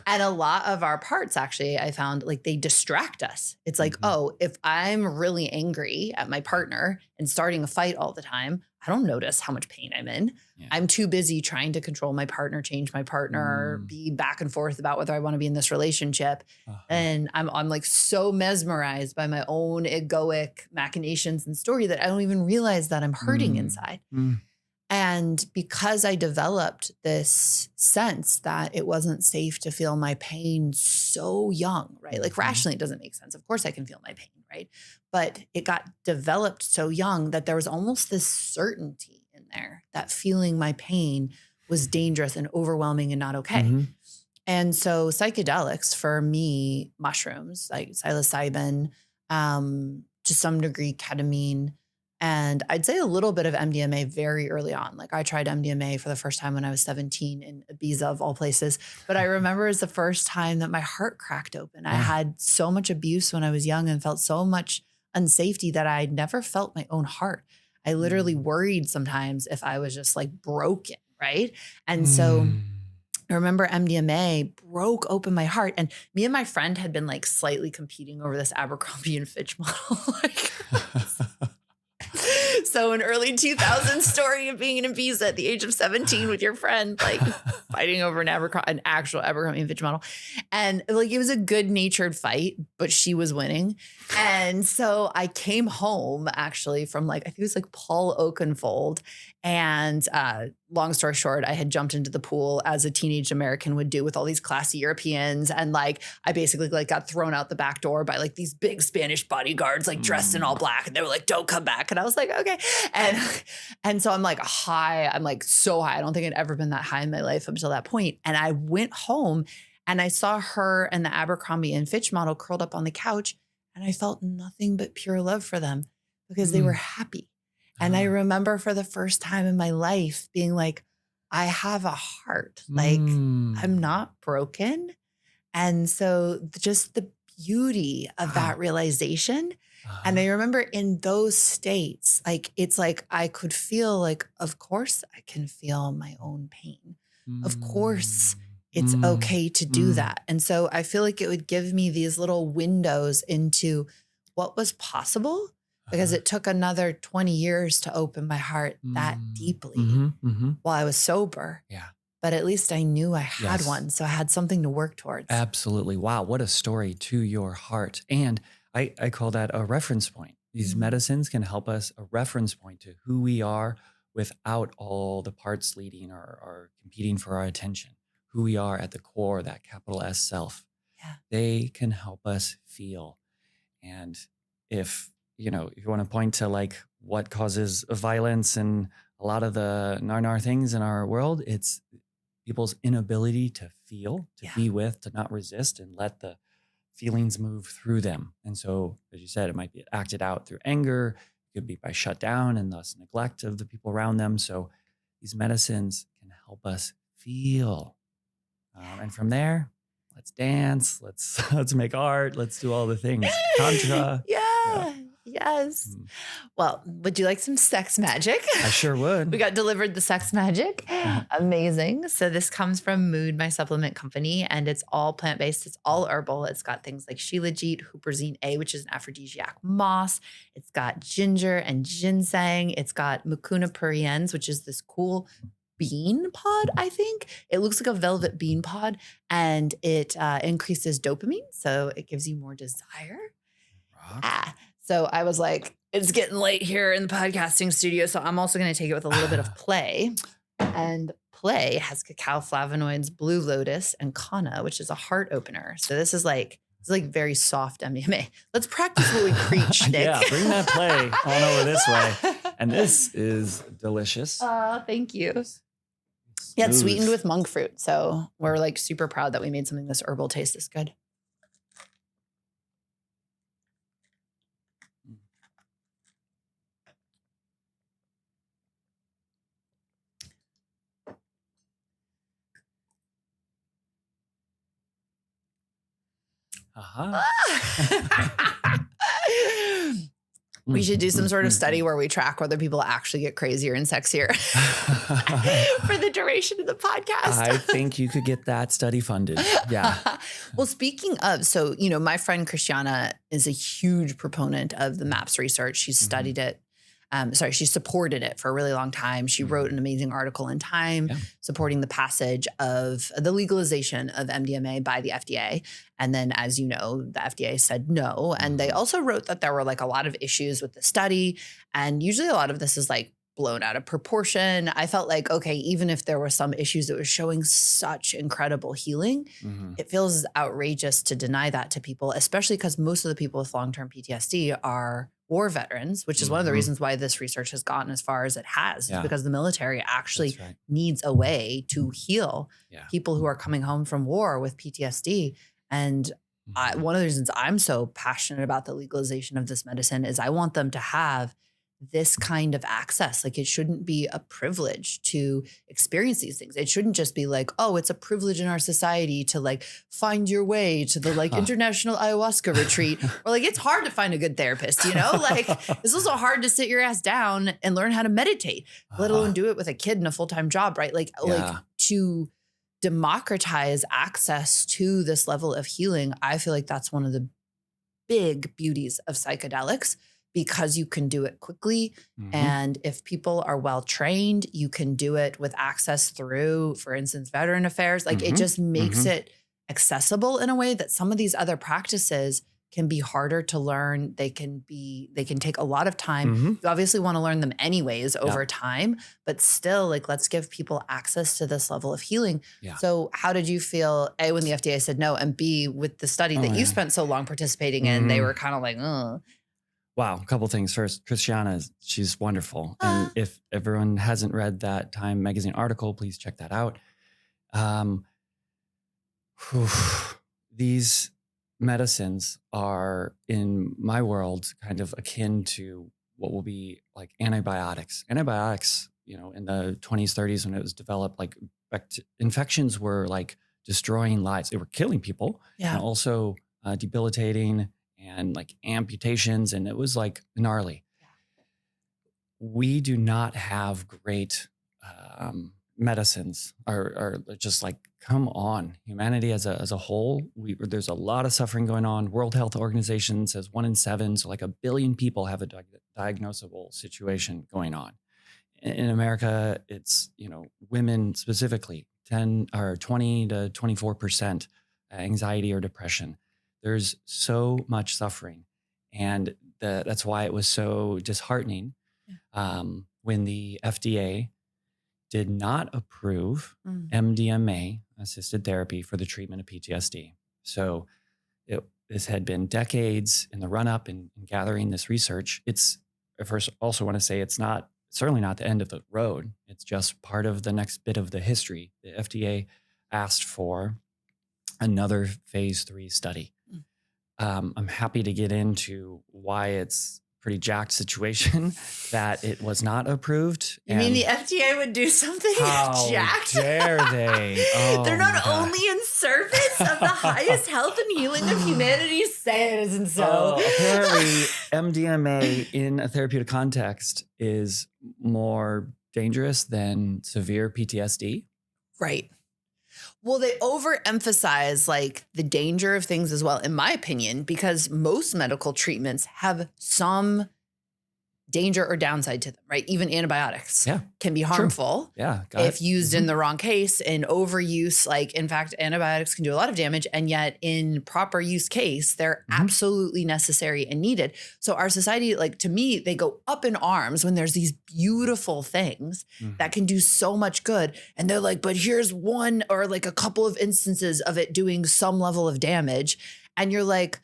And a lot of our parts, actually, I found like they distract us. It's like, oh, if I'm really angry at my partner and starting a fight all the time, I don't notice how much pain I'm in. Yeah. I'm too busy trying to control my partner, change my partner, be back and forth about whether I want to be in this relationship. And I'm like so mesmerized by my own egoic machinations and story that I don't even realize that I'm hurting inside. And because I developed this sense that it wasn't safe to feel my pain so young, right? Like rationally, it doesn't make sense. Of course I can feel my pain, right? But it got developed so young that there was almost this certainty in there that feeling my pain was dangerous and overwhelming and not okay. And so psychedelics for me, mushrooms like psilocybin, to some degree ketamine, and I'd say a little bit of MDMA very early on. Like I tried MDMA for the first time when I was 17 in Ibiza of all places. But I remember it was the first time that my heart cracked open. I had so much abuse when I was young and felt so much unsafety that I'd never felt my own heart. I literally worried sometimes if I was just like broken, right? And so I remember MDMA broke open my heart, and me and my friend had been like slightly competing over this Abercrombie and Fitch model. So an early 2000s story of being in Ibiza at the age of 17 with your friend, like fighting over an actual Abercrombie and Fitch model. And like, it was a good natured fight, but she was winning. And so I came home actually from like, I think it was like Paul Oakenfold. And long story short, I had jumped into the pool as a teenage American would do with all these classy Europeans. And like, I basically like got thrown out the back door by like these big Spanish bodyguards, like dressed in all black. And they were like, don't come back. And I was like, okay. And so I'm like high. I'm like so high. I don't think I'd ever been that high in my life up until that point. And I went home and I saw her and the Abercrombie and Fitch model curled up on the couch. And I felt nothing but pure love for them because they were happy. And I remember for the first time in my life being like, I have a heart. Like I'm not broken. And so just the beauty of that realization. And I remember in those states, like, it's like, I could feel like, of course I can feel my own pain. Of course it's okay to do that. And so I feel like it would give me these little windows into what was possible. Because it took another 20 years to open my heart that deeply while I was sober. Yeah. But at least I knew I had one. So I had something to work towards. Absolutely. Wow. What a story to your heart. And I call that a reference point. These medicines can help us a reference point to who we are without all the parts leading or competing for our attention. Who we are at the core, that capital S self. Yeah. They can help us feel. And if you want to point to like what causes violence and a lot of the nar things in our world, it's people's inability to feel, to be with, to not resist and let the feelings move through them. And so, as you said, it might be acted out through anger. It could be by shut down and thus neglect of the people around them. So these medicines can help us feel. And from there, let's dance, let's make art, let's do all the things. Tantra. Yes. Well, would you like some sex magic? I sure would. We got delivered the sex magic. Amazing. So this comes from Mood, my supplement company, and it's all plant-based. It's all herbal. It's got things like shilajit, huperzine A, which is an aphrodisiac moss. It's got ginger and ginseng. It's got mucuna pruriens, which is this cool bean pod, I think. It looks like a velvet bean pod, and it increases dopamine. So it gives you more desire. So I was like, it's getting late here in the podcasting studio. So I'm also going to take it with a little bit of play. And play has cacao flavonoids, blue lotus, and kanna, which is a heart opener. So this is like very soft MDMA. Let's practice what we preach, Nick. Yeah, bring that play on over this way. And this is delicious. Thank you. Yeah, it's sweetened with monk fruit. So we're like super proud that we made something this herbal taste this good. We should do some sort of study where we track whether people actually get crazier and sexier for the duration of the podcast. I think you could get that study funded. Yeah. Well, speaking of, so, you know, my friend Christiana is a huge proponent of the MAPS research. She's studied it. She supported it for a really long time. She wrote an amazing article in Time supporting the passage of the legalization of MDMA by the FDA. And then, as you know, the FDA said no. And they also wrote that there were like a lot of issues with the study. And usually a lot of this is like blown out of proportion. I felt like, okay, even if there were some issues that was showing such incredible healing, it feels outrageous to deny that to people, especially because most of the people with long-term PTSD are war veterans, which is one of the reasons why this research has gotten as far as it has, is because the military actually needs a way to heal people who are coming home from war with PTSD. And one of the reasons I'm so passionate about the legalization of this medicine is I want them to have this kind of access. Like, it shouldn't be a privilege to experience these things. It shouldn't just be like, oh, it's a privilege in our society to like find your way to the like international ayahuasca retreat, or like it's hard to find a good therapist, you know, like it's also hard to sit your ass down and learn how to meditate, let alone do it with a kid and a full-time job, right? Like to democratize access to this level of healing. I feel like that's one of the big beauties of psychedelics, because you can do it quickly. And if people are well trained, you can do it with access through, for instance, veteran affairs. Like it just makes it accessible in a way that some of these other practices can be harder to learn. They can take a lot of time. You obviously want to learn them anyways over time, but still, like, let's give people access to this level of healing. So how did you feel, A, when the FDA said no, and B, with the study that you spent so long participating in, they were kind of like, oh. Wow. A couple things. First, Christiana, she's wonderful. And if everyone hasn't read that Time magazine article, please check that out. These medicines are, in my world, kind of akin to what will be like antibiotics. Antibiotics, you know, in the 20s, 30s, when it was developed, like infections were like destroying lives. They were killing people and also debilitating and like amputations, and it was like gnarly. We do not have great medicines, or just like, come on, humanity as a whole. There's a lot of suffering going on. World Health Organization says 1 in 7, so like 1 billion people have a diagnosable situation going on. In America, it's, you know, women specifically, 20 to 24% anxiety or depression. There's so much suffering. And that's why it was so disheartening when the FDA did not approve MDMA-assisted therapy for the treatment of PTSD. So this had been decades in the run-up and gathering this research. It's, I first also want to say, it's certainly not the end of the road. It's just part of the next bit of the history. The FDA asked for another phase 3 study. I'm happy to get into why it's a pretty jacked situation that it was not approved. You mean the FDA would do something jacked? How dare they? Oh, they're not only in service of the highest health and healing of humanity. Say it isn't so. Apparently, MDMA in a therapeutic context is more dangerous than severe PTSD. Right. Well, they overemphasize like the danger of things as well, in my opinion, because most medical treatments have some danger or downside to them, right? Even antibiotics can be harmful if used in the wrong case, and overuse. Like, in fact, antibiotics can do a lot of damage, and yet in proper use case, they're absolutely necessary and needed. So our society, like, to me, they go up in arms when there's these beautiful things that can do so much good. And they're like, but here's one or like a couple of instances of it doing some level of damage. And you're like,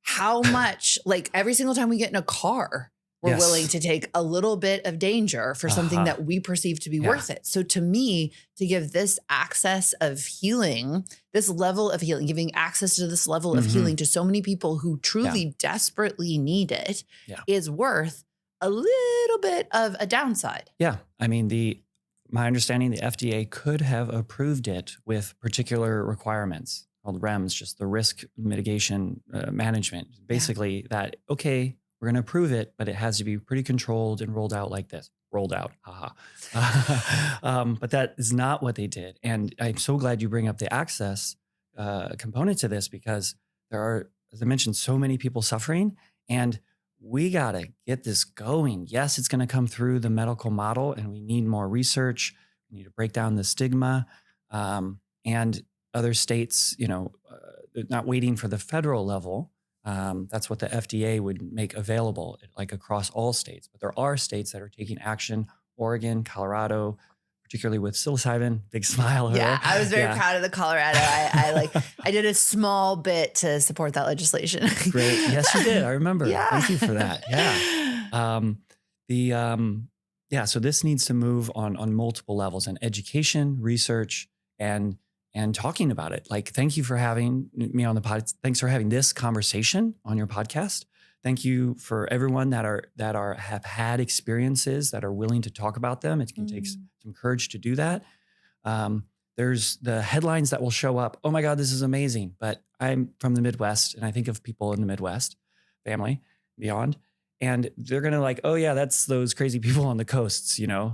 how much? Like, every single time we get in a car, we're willing to take a little bit of danger for something that we perceive to be worth it. So to me, to give this access of healing, this level of healing, giving access to this level of healing to so many people who truly desperately need it is worth a little bit of a downside. Yeah. I mean, my understanding, the FDA could have approved it with particular requirements called REMS, just the risk mitigation management. Basically that, okay, we're going to approve it, but it has to be pretty controlled and rolled out like this. Rolled out, haha. But that is not what they did. And I'm so glad you bring up the access component to this, because there are, as I mentioned, so many people suffering, and we got to get this going. Yes, it's going to come through the medical model, and we need more research. We need to break down the stigma, and other states, not waiting for the federal level. That's what the FDA would make available, like across all states. But there are states that are taking action. Oregon, Colorado, particularly with psilocybin. Big smile. Yeah, I was very Yeah. proud of the Colorado. I did a small bit to support that legislation. Great. Yes, you did. I remember. Yeah. Thank you for that. Yeah. So this needs to move on multiple levels, and education, research, and talking about it. Like, thank you for having me on the pod. Thanks for having this conversation on your podcast. Thank you for everyone that have had experiences that are willing to talk about them. It can take some courage to do that. There's the headlines that will show up. Oh my God, this is amazing. But I'm from the Midwest, and I think of people in the Midwest, family, beyond. And they're going to like, oh yeah, that's those crazy people on the coasts, Yeah.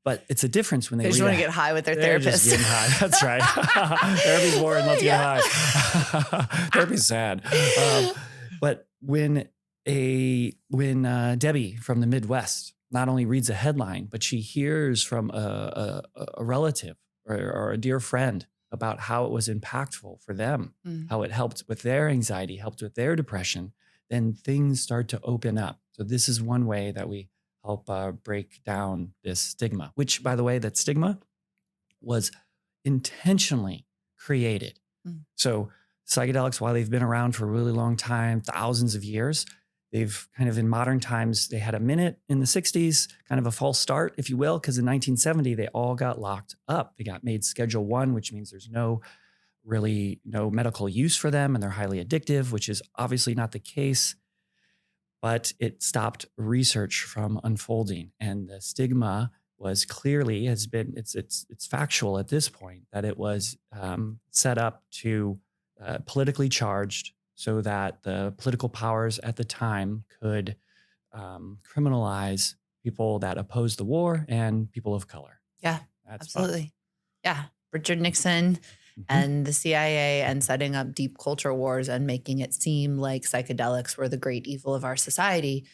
But it's a difference when they just read want to get high with their they're therapist. just getting high. That's right. Therapy's boring. Let's get high. Therapy's sad. But when Debbie from the Midwest not only reads a headline, but she hears from a relative or a dear friend about how it was impactful for them, how it helped with their anxiety, helped with their depression, then things start to open up. So this is one way that we help break down this stigma, which, by the way, that stigma was intentionally created. So psychedelics, while they've been around for a really long time, thousands of years, they've kind of in modern times, they had a minute in the 60s, kind of a false start, if you will, because in 1970, they all got locked up. They got made Schedule 1, which means there's no medical use for them, and they're highly addictive, which is obviously not the case. But it stopped research from unfolding, and the stigma was clearly it's factual at this point that it was set up to politically charged, so that the political powers at the time could criminalize people that oppose the war and people of color. Yeah, That's absolutely. fun. Yeah. Richard Nixon and the CIA, and setting up deep culture wars and making it seem like psychedelics were the great evil of our society,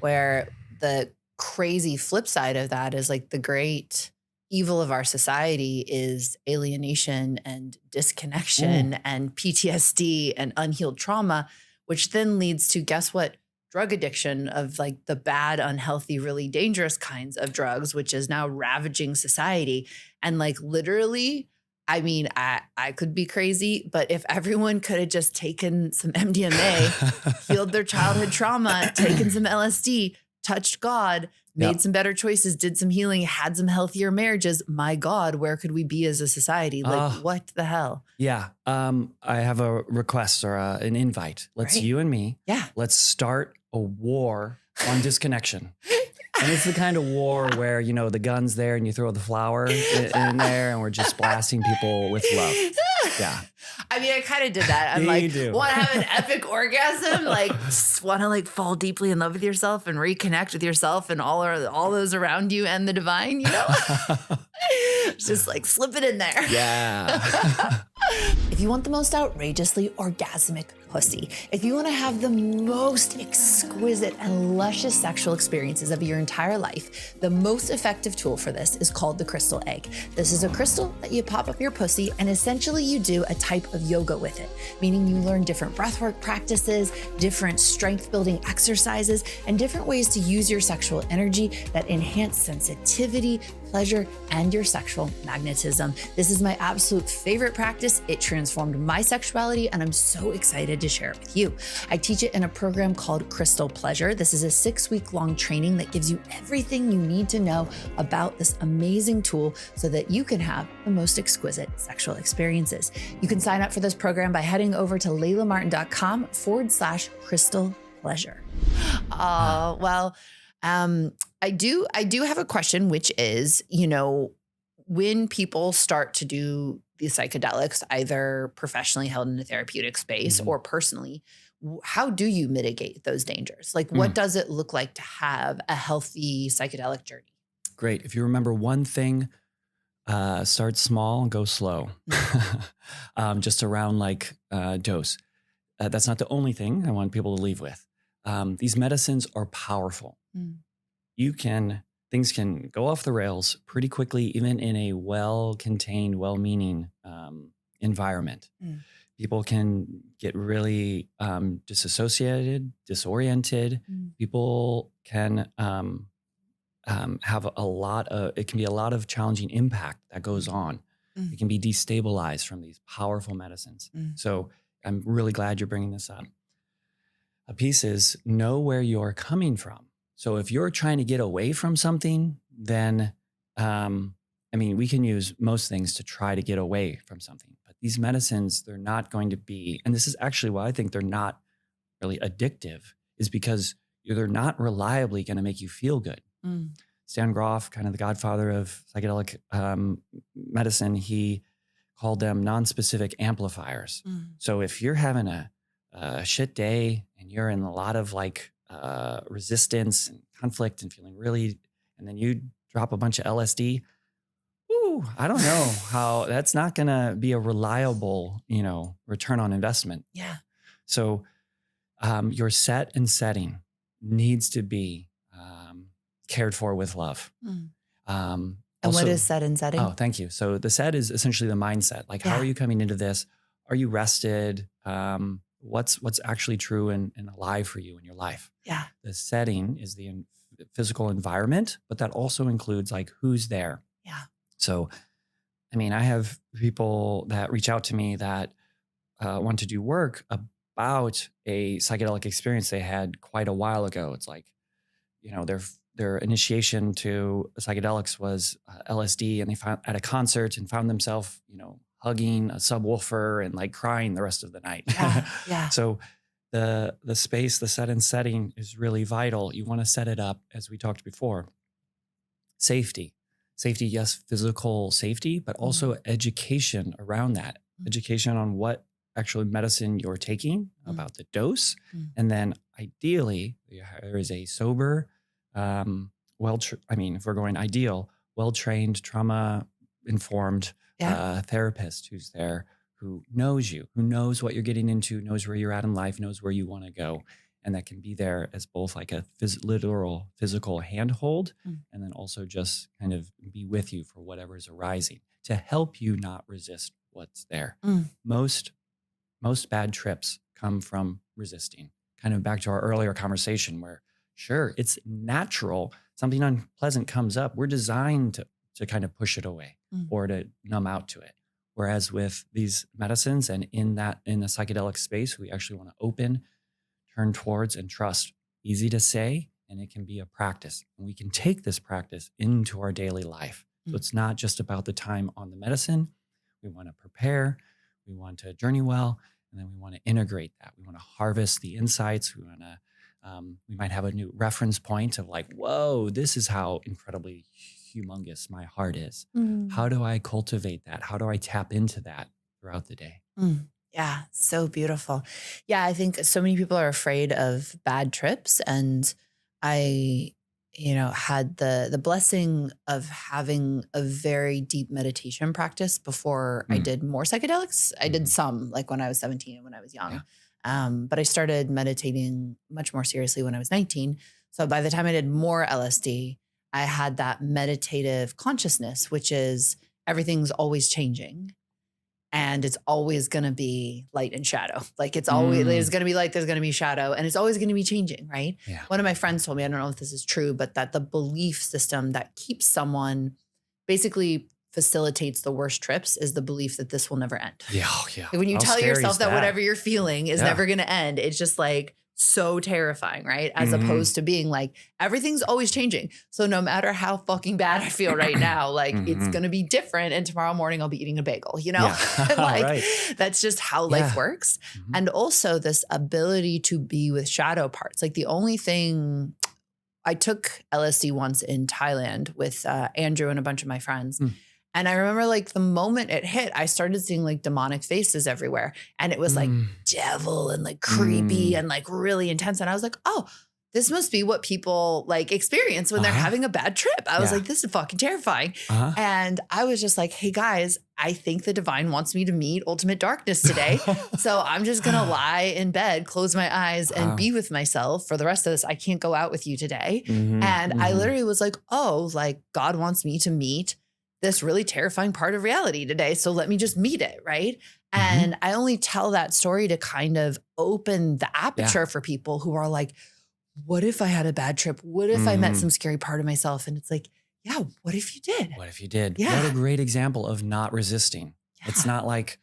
where the crazy flip side of that is like the great evil of our society is alienation and disconnection and PTSD and unhealed trauma, which then leads to, guess what? Drug addiction of like the bad, unhealthy, really dangerous kinds of drugs, which is now ravaging society. And like literally, I mean, I could be crazy, but if everyone could have just taken some MDMA, healed their childhood trauma, taken some LSD, touched God, made some better choices, did some healing, had some healthier marriages, my God, where could we be as a society? Like, what the hell? Yeah. I have a request or an invite. Let's you and me. Yeah. Let's start a war on disconnection. And it's the kind of war where, the gun's there and you throw the flower in there and we're just blasting people with love. Yeah. I mean, I kind of did that. I'm want to have an epic orgasm, want to fall deeply in love with yourself and reconnect with yourself and all those around you and the divine, just slip it in there. Yeah. If you want the most outrageously orgasmic pussy, if you want to have the most exquisite and luscious sexual experiences of your entire life, the most effective tool for this is called the crystal egg. This is a crystal that you pop up your pussy, and essentially you do a type of yoga with it, meaning you learn different breathwork practices, different strength building exercises, and different ways to use your sexual energy that enhance sensitivity, pleasure, and your sexual magnetism. This is my absolute favorite practice. It transformed my sexuality, and I'm so excited to share it with you. I teach it in a program called Crystal Pleasure. This is a 6-week-long training that gives you everything you need to know about this amazing tool so that you can have the most exquisite sexual experiences. You can sign up for this program by heading over to laylamartin.com/crystal pleasure. I do have a question, which is, when people start to do the psychedelics, either professionally held in a therapeutic space or personally, how do you mitigate those dangers? Like, what does it look like to have a healthy psychedelic journey? Great. If you remember one thing, start small and go slow. Just around like dose. That's not the only thing I want people to leave with. These medicines are powerful. Things can go off the rails pretty quickly, even in a well-contained, well-meaning environment. People can get really disassociated, disoriented. People can have it can be a lot of challenging impact that goes on. It can be destabilized from these powerful medicines. So I'm really glad you're bringing this up. A piece is know where you're coming from. So if you're trying to get away from something, then, we can use most things to try to get away from something. But these medicines, they're not going to be, and this is actually why I think they're not really addictive, is because they're not reliably going to make you feel good. Stan Grof, kind of the godfather of psychedelic medicine, he called them non-specific amplifiers. So if you're having a shit day and you're in a lot of resistance and conflict and feeling and then you drop a bunch of LSD, I don't know how that's not going to be a reliable, return on investment. Yeah. So your set and setting needs to be cared for with love. And what is set and setting? Oh, thank you. So the set is essentially the mindset. Like, how are you coming into this? Are you rested? What's actually true and alive for you in your life? Yeah. The setting is the physical environment, but that also includes like who's there. Yeah. So, I have people that reach out to me that want to do work about a psychedelic experience they had quite a while ago. It's like, their initiation to psychedelics was LSD, and they found at a concert and found themselves, hugging a subwoofer and like crying the rest of the night. Yeah. So the space, the set and setting is really vital. You want to set it up, as we talked before. Safety, yes, physical safety, but also education around that. Education on what actual medicine you're taking, about the dose. And then ideally there is a sober, if we're going ideal, well-trained, trauma-informed therapist who's there, who knows you, who knows what you're getting into, knows where you're at in life, knows where you want to go. And that can be there as both like a literal physical handhold, and then also just kind of be with you for whatever is arising to help you not resist what's there. Most bad trips come from resisting. Kind of back to our earlier conversation where, sure, it's natural. Something unpleasant comes up. We're designed to kind of push it away or to numb out to it. Whereas with these medicines and in the psychedelic space, we actually want to open, turn towards, and trust. Easy to say, and it can be a practice. And we can take this practice into our daily life. So it's not just about the time on the medicine. We want to prepare, we want to journey well, and then we want to integrate that. We want to harvest the insights. We want to, we might have a new reference point of like, whoa, this is how incredibly humongous my heart is. How do I cultivate that? How do I tap into that throughout the day? Yeah, so beautiful. Yeah, I think so many people are afraid of bad trips. And I, had the blessing of having a very deep meditation practice before I did more psychedelics. I did some like when I was 17 and when I was young. But I started meditating much more seriously when I was 19. So by the time I did more LSD, I had that meditative consciousness, which is everything's always changing. And it's always going to be light and shadow. Like it's always, there's going to be light, there's going to be shadow, and it's always going to be changing, right? Yeah. One of my friends told me, I don't know if this is true, but that the belief system that keeps someone basically facilitates the worst trips is the belief that this will never end. Yeah. Like when you tell yourself that whatever you're feeling is never going to end, it's just like so terrifying, right? As opposed to being like, everything's always changing. So no matter how fucking bad I feel right now, like it's going to be different. And tomorrow morning I'll be eating a bagel, like that's just how life works. And also this ability to be with shadow parts. Like the only thing, I took LSD once in Thailand with Andrew and a bunch of my friends. And I remember like the moment it hit, I started seeing like demonic faces everywhere. And it was like devil and like creepy and like really intense. And I was like, oh, this must be what people like experience when they're having a bad trip. I was like, this is fucking terrifying. And I was just like, hey guys, I think the divine wants me to meet ultimate darkness today. So I'm just going to lie in bed, close my eyes and be with myself for the rest of this. I can't go out with you today. And I literally was like, oh, like God wants me to meet this really terrifying part of reality today. So let me just meet it. Right. And I only tell that story to kind of open the aperture for people who are like, what if I had a bad trip? What if I met some scary part of myself? And it's like, yeah, what if you did? What if you did? Yeah. What a great example of not resisting. Yeah. It's not like,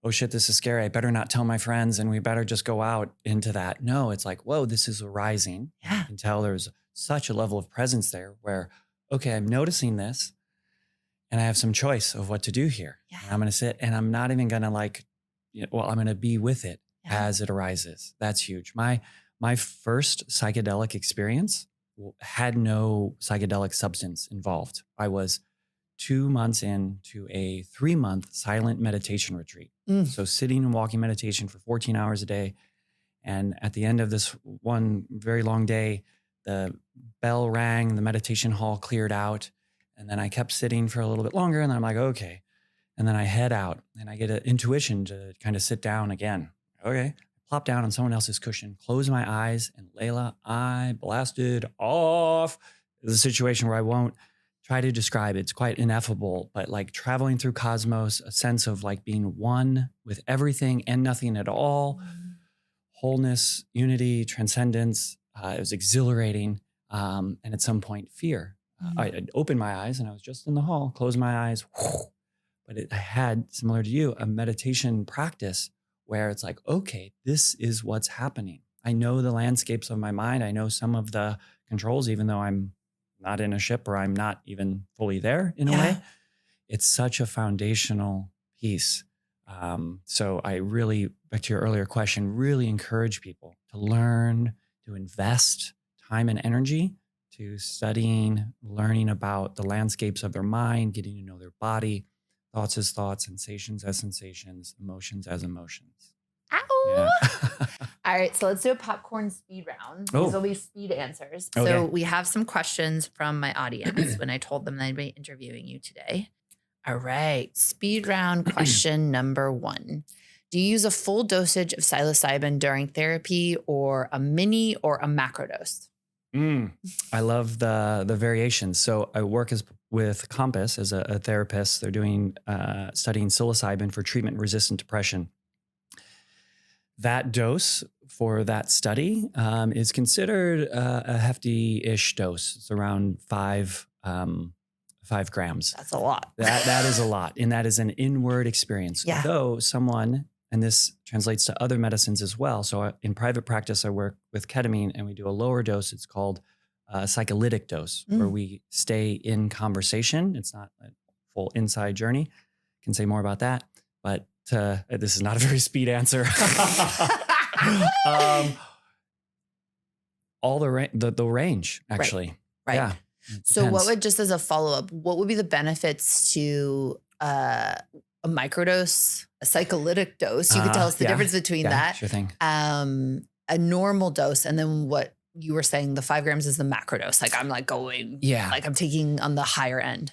oh shit, this is scary. I better not tell my friends and we better just go out into that. No, it's like, whoa, this is arising. Yeah. You can tell there's such a level of presence there where, okay, I'm noticing this and I have some choice of what to do here. Yeah. And I'm going to sit and I'm not even going to like, I'm going to be with it as it arises. That's huge. My first psychedelic experience had no psychedelic substance involved. I was 2 months into a 3-month silent meditation retreat. So sitting and walking meditation for 14 hours a day. And at the end of this one very long day, the bell rang, the meditation hall cleared out. And then I kept sitting for a little bit longer. And then I'm like, okay. And then I head out and I get an intuition to kind of sit down again. Okay. Plop down on someone else's cushion, close my eyes, and Layla, I blasted off. It's a situation where I won't try to describe it. It's quite ineffable, but like traveling through cosmos, a sense of like being one with everything and nothing at all, wholeness, unity, transcendence. It was exhilarating. And at some point, fear. I opened my eyes and I was just in the hall, closed my eyes. But I had, similar to you, a meditation practice where it's like, okay, this is what's happening. I know the landscapes of my mind. I know some of the controls, even though I'm not in a ship or I'm not even fully there in a way. It's such a foundational piece. So I really, back to your earlier question, really encourage people to learn, to invest time and energy to studying, learning about the landscapes of their mind, getting to know their body, thoughts as thoughts, sensations as sensations, emotions as emotions. Ow! Yeah. All right, so let's do a popcorn speed round. These will be speed answers. Okay. So we have some questions from my audience when I told them that I'd be interviewing you today. All right, speed round question number 1. Do you use a full dosage of psilocybin during therapy or a mini or a macro dose? I love the variations. So I work with Compass as a therapist. They're doing studying psilocybin for treatment-resistant depression. That dose for that study is considered a hefty-ish dose. It's around 5 grams. That's a lot. That is a lot, and that is an inward experience. Yeah. Though someone, and this translates to other medicines as well. So in private practice, I work with ketamine and we do a lower dose. It's called a psycholytic dose, where we stay in conversation. It's not a full inside journey. Can say more about that, but this is not a very speed answer. All the range, actually. Right. Yeah. So what would, just as a follow-up, what would be the benefits to a microdose, a psycholytic dose? You could tell us the difference between that. Sure thing. A normal dose, and then what you were saying, the 5 grams is the macro dose. Like I'm like going, like I'm taking on the higher end.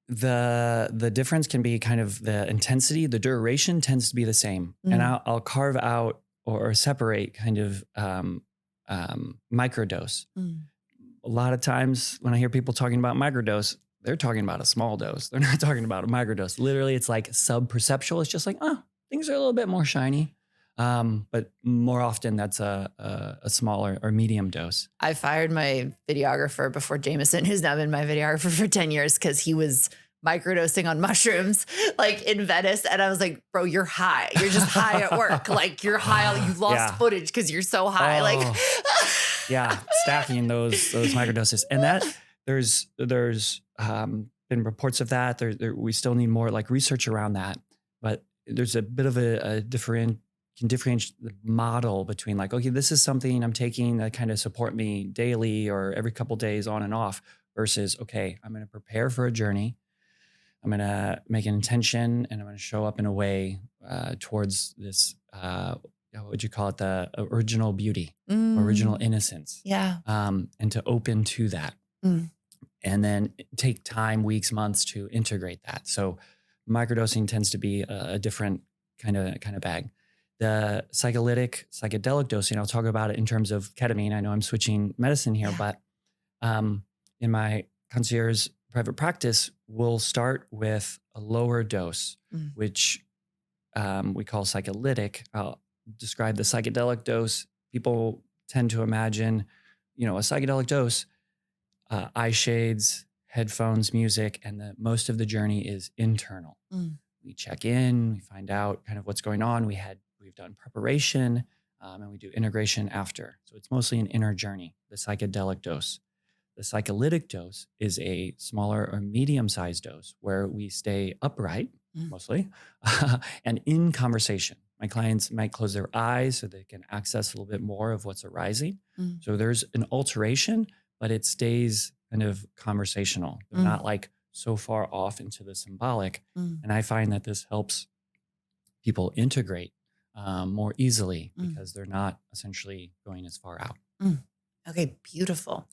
The difference can be kind of the intensity. The duration tends to be the same, and I'll carve out or separate kind of microdose. A lot of times when I hear people talking about microdose, they're talking about a small dose. They're not talking about a microdose. Literally, it's like sub-perceptual. It's just like, things are a little bit more shiny. But more often that's a smaller or medium dose. I fired my videographer before Jameson, who's now been my videographer for 10 years, because he was microdosing on mushrooms like in Venice. And I was like, bro, you're high. You're just high at work. Like you're high. You lost footage because you're so high. Stacking those microdoses. And that there's been reports of that. We still need more like research around that, but there's a bit of a differentiate the model between like, okay, this is something I'm taking that kind of support me daily or every couple days on and off versus, okay, I'm going to prepare for a journey. I'm going to make an intention, and I'm going to show up in a way towards this, what would you call it? The original beauty, original innocence. Yeah. And to open to that. And then take time, weeks, months to integrate that. So microdosing tends to be a different kind of bag. The psychedelic dosing, I'll talk about it in terms of ketamine. I know I'm switching medicine here, but in my concierge private practice, we'll start with a lower dose, which we call psycholytic. I'll describe the psychedelic dose. People tend to imagine, a psychedelic dose, eye shades, headphones, music, and most of the journey is internal. We check in, we find out kind of what's going on. We've done preparation, and we do integration after. So it's mostly an inner journey, the psychedelic dose. The psycholytic dose is a smaller or medium-sized dose where we stay upright, mostly, and in conversation. My clients might close their eyes so they can access a little bit more of what's arising. So there's an alteration, but it stays kind of conversational. They're not like so far off into the symbolic. And I find that this helps people integrate more easily because they're not essentially going as far out. Okay, beautiful.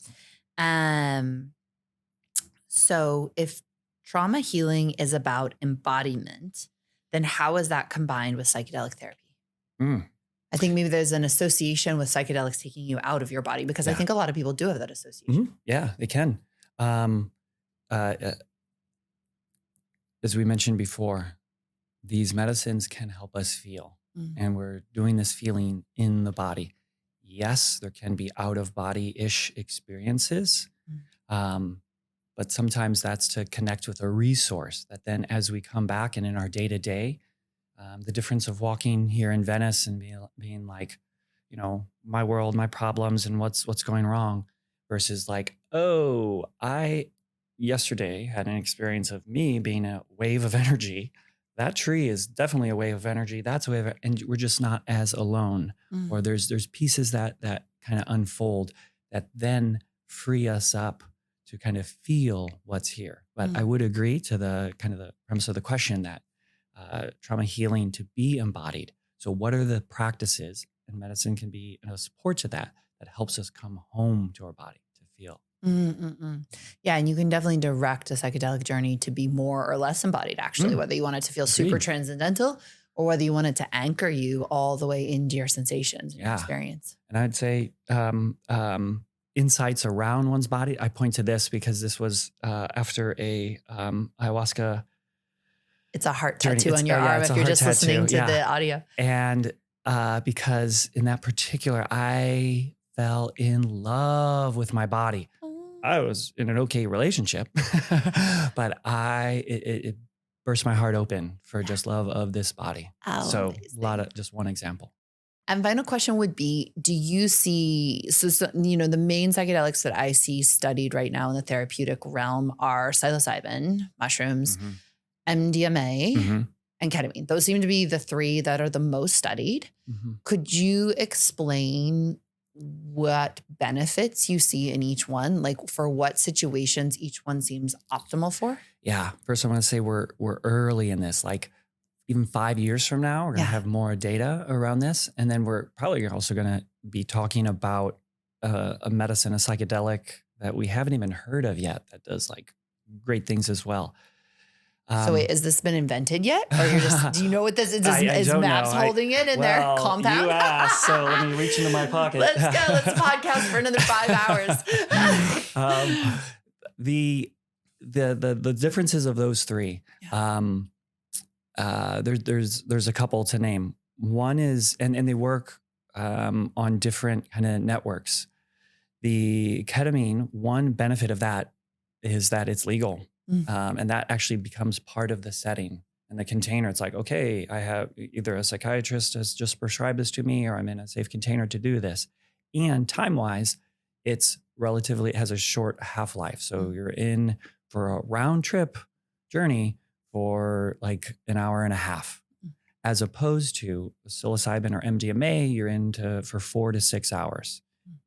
So if trauma healing is about embodiment, then how is that combined with psychedelic therapy? I think maybe there's an association with psychedelics taking you out of your body, because I think a lot of people do have that association. Yeah, they can. As we mentioned before, these medicines can help us feel, and we're doing this feeling in the body. Yes, there can be out of body-ish experiences, but sometimes that's to connect with a resource that then as we come back and in our day-to-day, the difference of walking here in Venice and being like, my world, my problems and what's going wrong versus like, oh, I yesterday had an experience of me being a wave of energy. That tree is definitely a wave of energy. That's a wave and we're just not as alone. Or there's pieces that kind of unfold that then free us up to kind of feel what's here. But I would agree to the kind of the premise of the question that trauma healing to be embodied. So what are the practices, and medicine can be a support to that helps us come home to our body to feel. Yeah, and you can definitely direct a psychedelic journey to be more or less embodied, actually, whether you want it to feel super transcendental or whether you want it to anchor you all the way into your sensations and your experience. And I'd say insights around one's body. I point to this because this was after a ayahuasca. It's a heart tattoo on your arm if you're just listening to the audio. And because in that particular, I fell in love with my body. I was in an okay relationship, but it burst my heart open for just love of this body. So amazing. A lot of just one example. And final question would be, do you see, the main psychedelics that I see studied right now in the therapeutic realm are psilocybin, mushrooms, MDMA, and ketamine. Those seem to be the three that are the most studied. Could you explain what benefits you see in each one? Like for what situations each one seems optimal for? Yeah. First, I want to say we're early in this, like even 5 years from now, we're going to have more data around this. And then we're probably also going to be talking about a medicine, a psychedelic that we haven't even heard of yet that does like great things as well. So wait, has this been invented yet? Or you're just, do you know what this is? Is Maps holding it in their compound? You asked, so let me reach into my pocket. Let's go. Let's podcast for another 5 hours. The differences of those three, there's a couple to name. One is, and they work on different kind of networks. The ketamine, one benefit of that is that it's legal. And that actually becomes part of the setting and the container. It's like, okay, I have either a psychiatrist has just prescribed this to me or I'm in a safe container to do this. And time-wise, it has a short half-life. So you're in for a round trip journey for like an hour and a half, as opposed to psilocybin or MDMA, you're for 4 to 6 hours.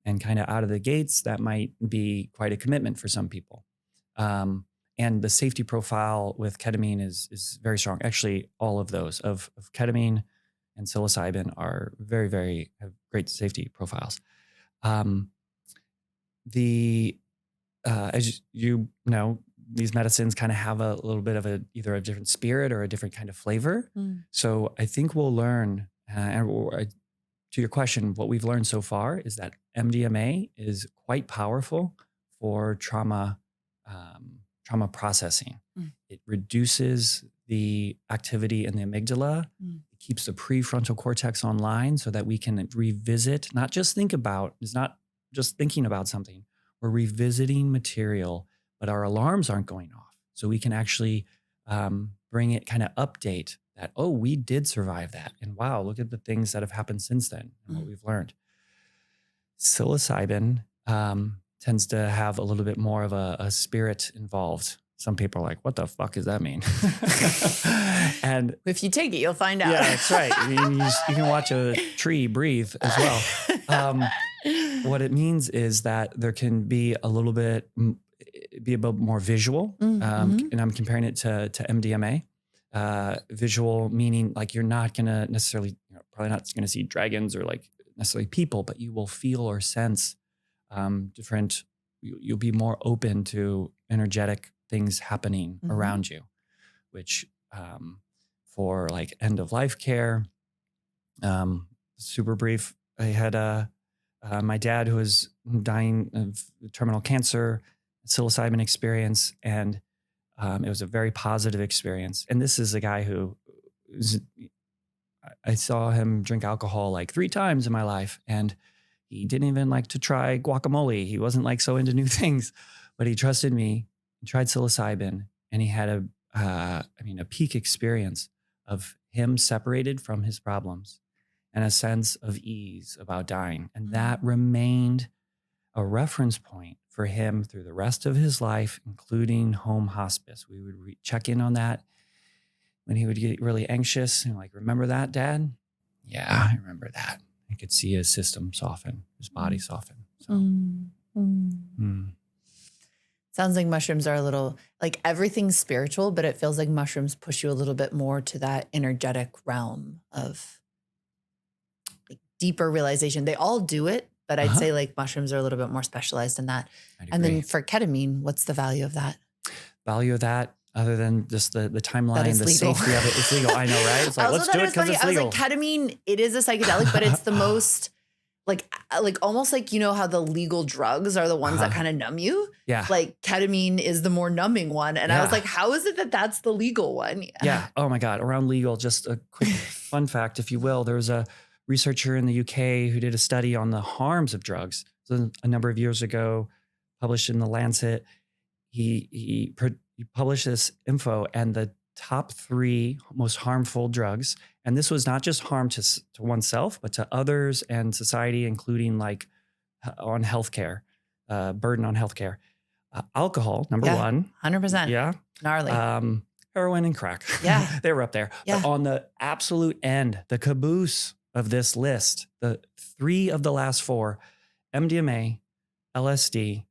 And kind of out of the gates, that might be quite a commitment for some people. And the safety profile with ketamine is very strong. Actually, all of those of ketamine and psilocybin are have great safety profiles. As you know, these medicines kind of have a little bit of either a different spirit or a different kind of flavor. So I think we'll learn, to your question, what we've learned so far is that MDMA is quite powerful for trauma processing. It reduces the activity in the amygdala. It keeps the prefrontal cortex online so that we can revisit, not just think about, it's not just thinking about something. We're revisiting material, but our alarms aren't going off. So we can actually bring it, kind of update that, oh, we did survive that. And wow, look at the things that have happened since then and what we've learned. Psilocybin tends to have a little bit more of a spirit involved. Some people are like, what the fuck does that mean? And if you take it, you'll find out. Yeah, that's right. I mean, you can watch a tree breathe as well. What it means is that there can be a little bit more visual. And I'm comparing it to MDMA. Visual meaning like you're not going to necessarily, probably not going to see dragons or like necessarily people, but you will feel or sense different, you'll be more open to energetic things happening around you, which for like end of life care, super brief, I had my dad who was dying of terminal cancer, psilocybin experience, and it was a very positive experience. And this is a guy who I saw him drink alcohol like 3 times in my life, and he didn't even like to try guacamole. He wasn't like so into new things, but he trusted me. He tried psilocybin, and he had a peak experience of him separated from his problems and a sense of ease about dying. And that remained a reference point for him through the rest of his life, including home hospice. We would check in on that when he would get really anxious and like, remember that, Dad? Yeah, I remember that. I could see his system soften, his body soften. So, Sounds like mushrooms are a little, like everything's spiritual, but it feels like mushrooms push you a little bit more to that energetic realm of like deeper realization. They all do it, but I'd say like mushrooms are a little bit more specialized in that. And then for ketamine, what's the value of that? Value of that, other than just the timeline and the legal. safety of it, it's legal. I know, right? It's like, let's do it because it's legal. I was like, ketamine, it is a psychedelic, but it's the most like almost like, you know how the legal drugs are the ones that kind of numb you? Yeah. Like ketamine is the more numbing one. And I was like, how is it that that's the legal one? Yeah. Oh my God. Around legal, just a quick fun fact, if you will. There was a researcher in the UK who did a study on the harms of drugs. So a number of years ago, published in the Lancet, he published this info, and the top 3 most harmful drugs. And this was not just harm to oneself, but to others and society, including like on healthcare, burden on healthcare. Alcohol, number 1. 100%. Yeah. Gnarly. Heroin and crack. Yeah. They were up there. Yeah. But on the absolute end, the caboose of this list, the 3 of the last 4, MDMA, LSD,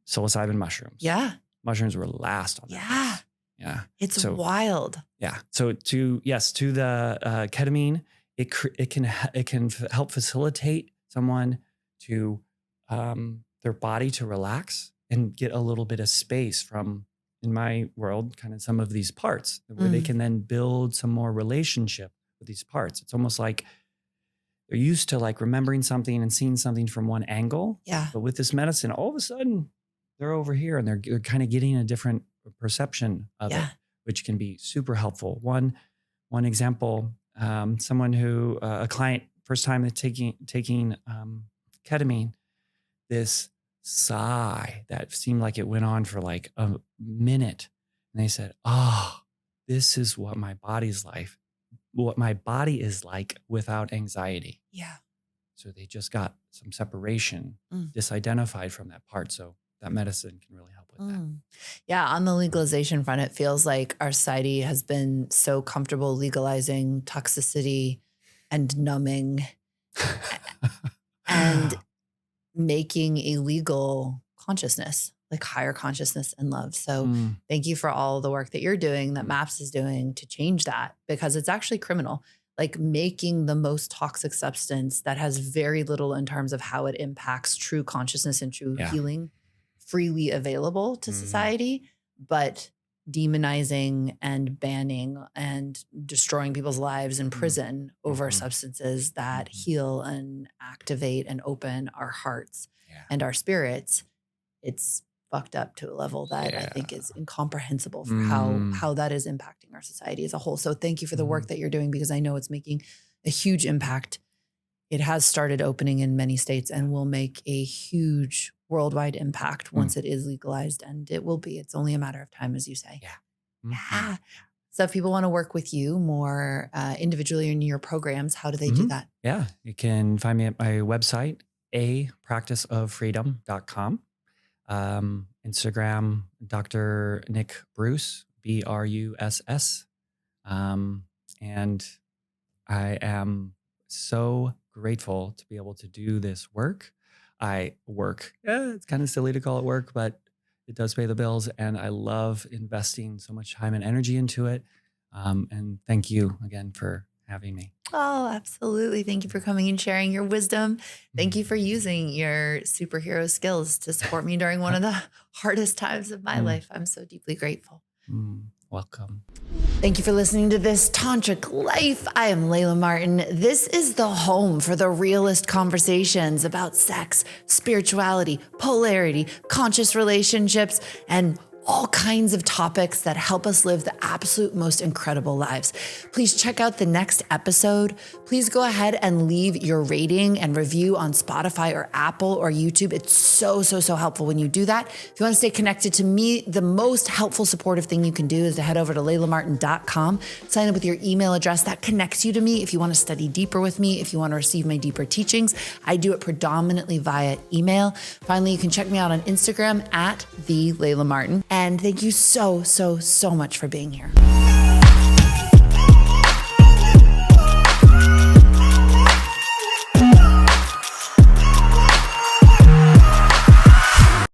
psilocybin mushrooms. Yeah. Mushrooms were last on that list. Yeah. It's wild. Yeah. So to the ketamine, it can help facilitate someone to their body to relax and get a little bit of space from, in my world, kind of some of these parts where they can then build some more relationship with these parts. It's almost like they're used to like remembering something and seeing something from one angle. Yeah. But with this medicine, all of a sudden they're over here and they're kind of getting a different perception of it, which can be super helpful. One example, someone who, a client, first time taking ketamine, this sigh that seemed like it went on for like a minute. And they said, oh, this is what my body's like, what my body is like without anxiety. Yeah. So they just got some separation, disidentified from that part. So that medicine can really help with that. Yeah. On the legalization front, it feels like our society has been so comfortable legalizing toxicity and numbing and making illegal consciousness. like higher consciousness and love. So thank you for all the work that you're doing, that MAPS is doing to change that, because it's actually criminal. Like making the most toxic substance that has very little in terms of how it impacts true consciousness and true healing freely available to society, but demonizing and banning and destroying people's lives in prison over substances that heal and activate and open our hearts and our spirits. It's fucked up to a level that I think is incomprehensible for how that is impacting our society as a whole. So thank you for the work that you're doing, because I know it's making a huge impact. It has started opening in many states and will make a huge worldwide impact once it is legalized, and it will be. It's only a matter of time, as you say. Yeah. So if people want to work with you more individually in your programs, how do they do that? Yeah, you can find me at my website, apracticeoffreedom.com. Instagram, Dr. Nick Brüss, Bruss. And I am so grateful to be able to do this work. It's kind of silly to call it work, but it does pay the bills. And I love investing so much time and energy into it. And thank you again for having me. Oh, absolutely. Thank you for coming and sharing your wisdom. Thank you for using your superhero skills to support me during one of the hardest times of my life. I'm so deeply grateful. Welcome. Thank you for listening to this Tantric Life. I am Layla Martin. This is the home for the realest conversations about sex, spirituality, polarity, conscious relationships, and all kinds of topics that help us live the absolute most incredible lives. Please check out the next episode. Please go ahead and leave your rating and review on Spotify or Apple or YouTube. It's so helpful when you do that. If you want to stay connected to me, the most helpful supportive thing you can do is to head over to laylamartin.com, sign up with your email address. That connects you to me if you want to study deeper with me, if you want to receive my deeper teachings. I do it predominantly via email. Finally, you can check me out on Instagram at @the Layla Martin. And thank you so much for being here.